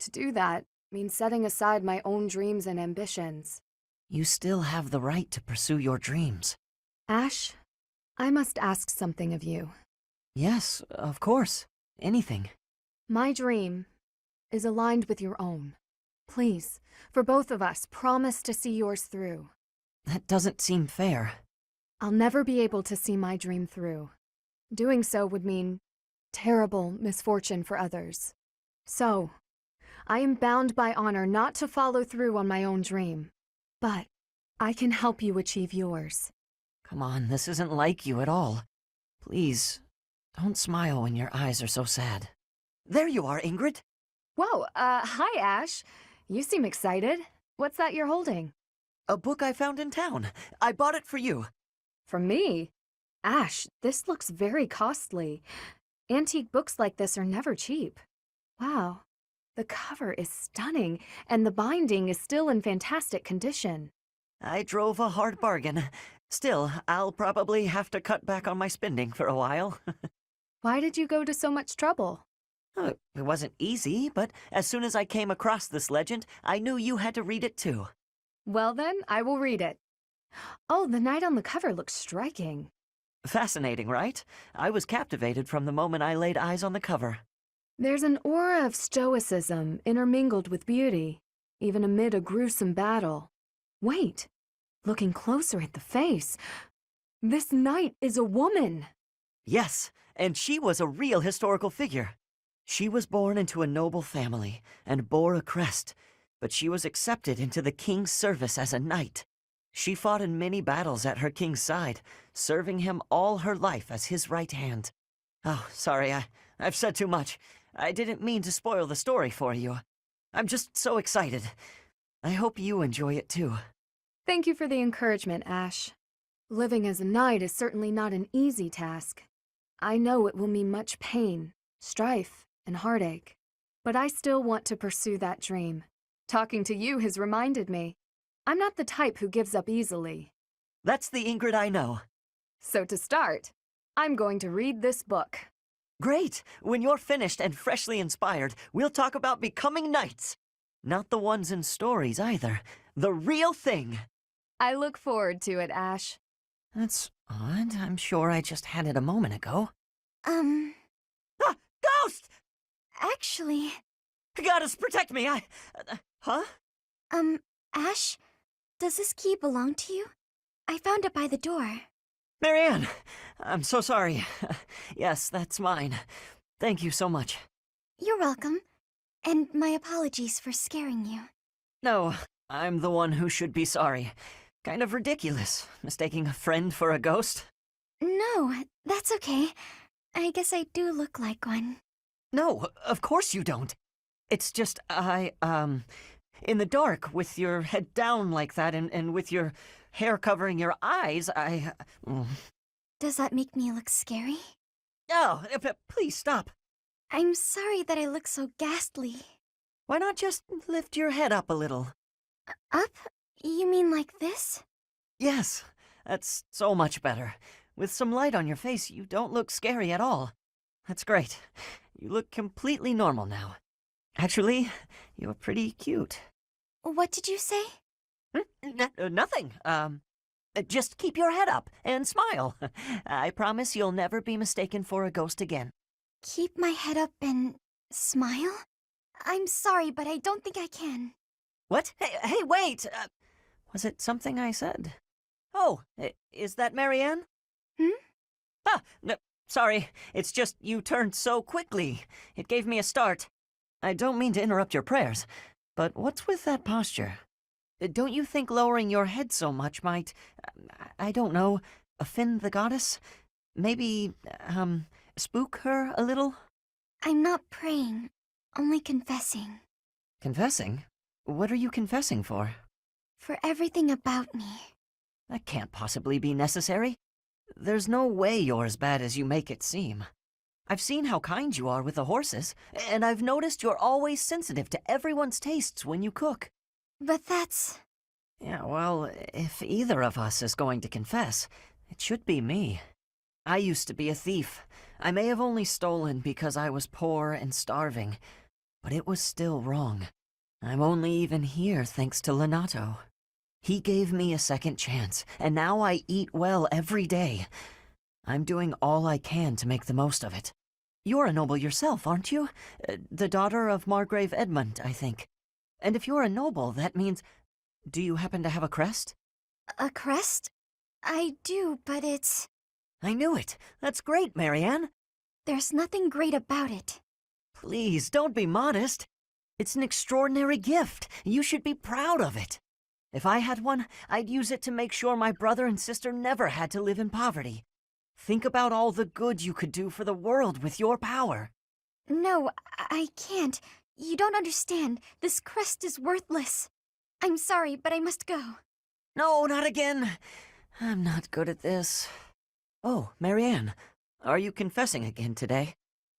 To do that means setting aside my own dreams and ambitions. You still have the right to pursue your dreams. Ash, I must ask something of you. Yes, of course. Anything. My dream is aligned with your own. Please, for both of us, promise to see yours through. That doesn't seem fair. I'll never be able to see my dream through. Doing so would mean terrible misfortune for others. So, I am bound by honor not to follow through on my own dream. But I can help you achieve yours. Come on, this isn't like you at all. Please, don't smile when your eyes are so sad. There you are, Ingrid. Whoa, hi, Ash. You seem excited. What's that you're holding? A book I found in town. I bought it for you. For me? Ash, this looks very costly. Antique books like this are never cheap. Wow, the cover is stunning, and the binding is still in fantastic condition. I drove a hard bargain. Still, I'll probably have to cut back on my spending for a while. Why did you go to so much trouble? It wasn't easy, but as soon as I came across this legend, I knew you had to read it too. Well then, I will read it. Oh, the knight on the cover looks striking. Fascinating, right? I was captivated from the moment I laid eyes on the cover. There's an aura of stoicism intermingled with beauty, even amid a gruesome battle. Wait, looking closer at the face, this knight is a woman. Yes, and she was a real historical figure. She was born into a noble family and bore a crest, but she was accepted into the king's service as a knight. She fought in many battles at her king's side, serving him all her life as his right hand. Oh, sorry, I've said too much. I didn't mean to spoil the story for you. I'm just so excited. I hope you enjoy it too. Thank you for the encouragement, Ash. Living as a knight is certainly not an easy task. I know it will mean much pain, strife, and heartache. But I still want to pursue that dream. Talking to you has reminded me. I'm not the type who gives up easily. That's the Ingrid I know. So to start, I'm going to read this book. Great! When you're finished and freshly inspired, we'll talk about becoming knights. Not the ones in stories either. The real thing. I look forward to it, Ash. That's odd. I'm sure I just had it a moment ago. Ah! Ghost! Actually... Goddess, protect me! Huh? Ash, does this key belong to you? I found it by the door. Marianne! I'm so sorry. Yes, that's mine. Thank you so much. You're welcome. And my apologies for scaring you. No, I'm the one who should be sorry. Kind of ridiculous, mistaking a friend for a ghost. No, that's okay. I guess I do look like one. No, of course you don't. It's just, in the dark, with your head down like that and with your hair covering your eyes, Does that make me look scary? Oh, please stop. I'm sorry that I look so ghastly. Why not just lift your head up a little? Up? You mean like this? Yes, that's so much better. With some light on your face, you don't look scary at all. That's great. You look completely normal now. Actually, you're pretty cute. What did you say? Nothing. Just keep your head up and smile. I promise you'll never be mistaken for a ghost again. Keep my head up and smile? I'm sorry, but I don't think I can. What? Hey, wait! Was it something I said? Oh, is that Marianne? No, sorry. It's just you turned so quickly. It gave me a start. I don't mean to interrupt your prayers, but what's with that posture? Don't you think lowering your head so much might, I don't know, offend the goddess? Maybe, spook her a little? I'm not praying, only confessing. Confessing? What are you confessing for? For everything about me. That can't possibly be necessary. There's no way you're as bad as you make it seem. I've seen how kind you are with the horses, and I've noticed you're always sensitive to everyone's tastes when you cook. But that's... Yeah, well, if either of us is going to confess, it should be me. I used to be a thief. I may have only stolen because I was poor and starving, but it was still wrong. I'm only even here thanks to Lenato. He gave me a second chance, and now I eat well every day. I'm doing all I can to make the most of it. You're a noble yourself, aren't you? The daughter of Margrave Edmund, I think. And if you're a noble, that means... Do you happen to have a crest? A crest? I do, but it's... I knew it. That's great, Marianne. There's nothing great about it. Please, don't be modest. It's an extraordinary gift. You should be proud of it. If I had one, I'd use it to make sure my brother and sister never had to live in poverty. Think about all the good you could do for the world with your power. No, I can't. You don't understand. This crest is worthless. I'm sorry, but I must go. No, not again. I'm not good at this. Oh, Marianne, are you confessing again today?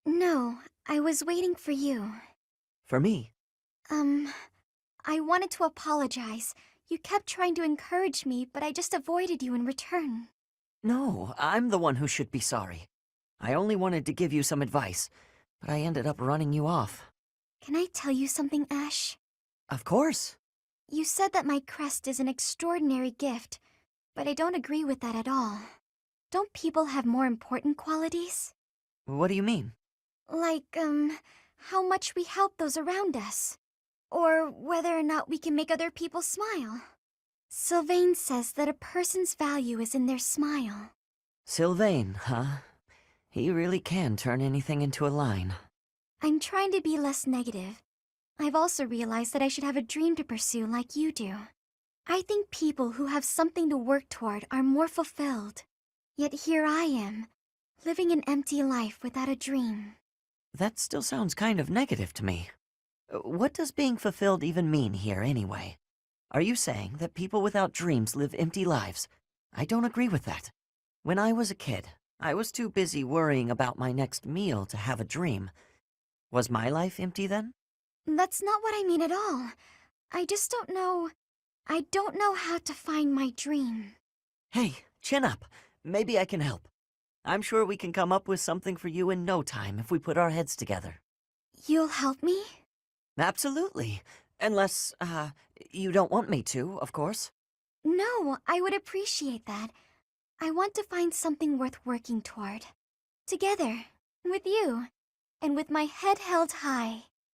No, I was waiting for you. For me? I wanted to apologize. You kept trying to encourage me, but I just avoided you in return. No, I'm the one who should be sorry. I only wanted to give you some advice, but I ended up running you off. Can I tell you something, Ash? Of course. You said that my crest is an extraordinary gift, but I don't agree with that at all. Don't people have more important qualities? What do you mean? Like, how much we help those around us. Or whether or not we can make other people smile. Sylvain says that a person's value is in their smile. Sylvain, huh? He really can turn anything into a line. I'm trying to be less negative. I've also realized that I should have a dream to pursue like you do. I think people who have something to work toward are more fulfilled. Yet here I am, living an empty life without a dream. That still sounds kind of negative to me. What does being fulfilled even mean here, anyway? Are you saying that people without dreams live empty lives? I don't agree with that. When I was a kid, I was too busy worrying about my next meal to have a dream. Was my life empty then? That's not what I mean at all. I just don't know... I don't know how to find my dream. Hey, chin up. Maybe I can help. I'm sure we can come up with something for you in no time if we put our heads together. You'll help me? Absolutely. Unless, you don't want me to, of course. No, I would appreciate that. I want to find something worth working toward. Together, with you, and with my head held high.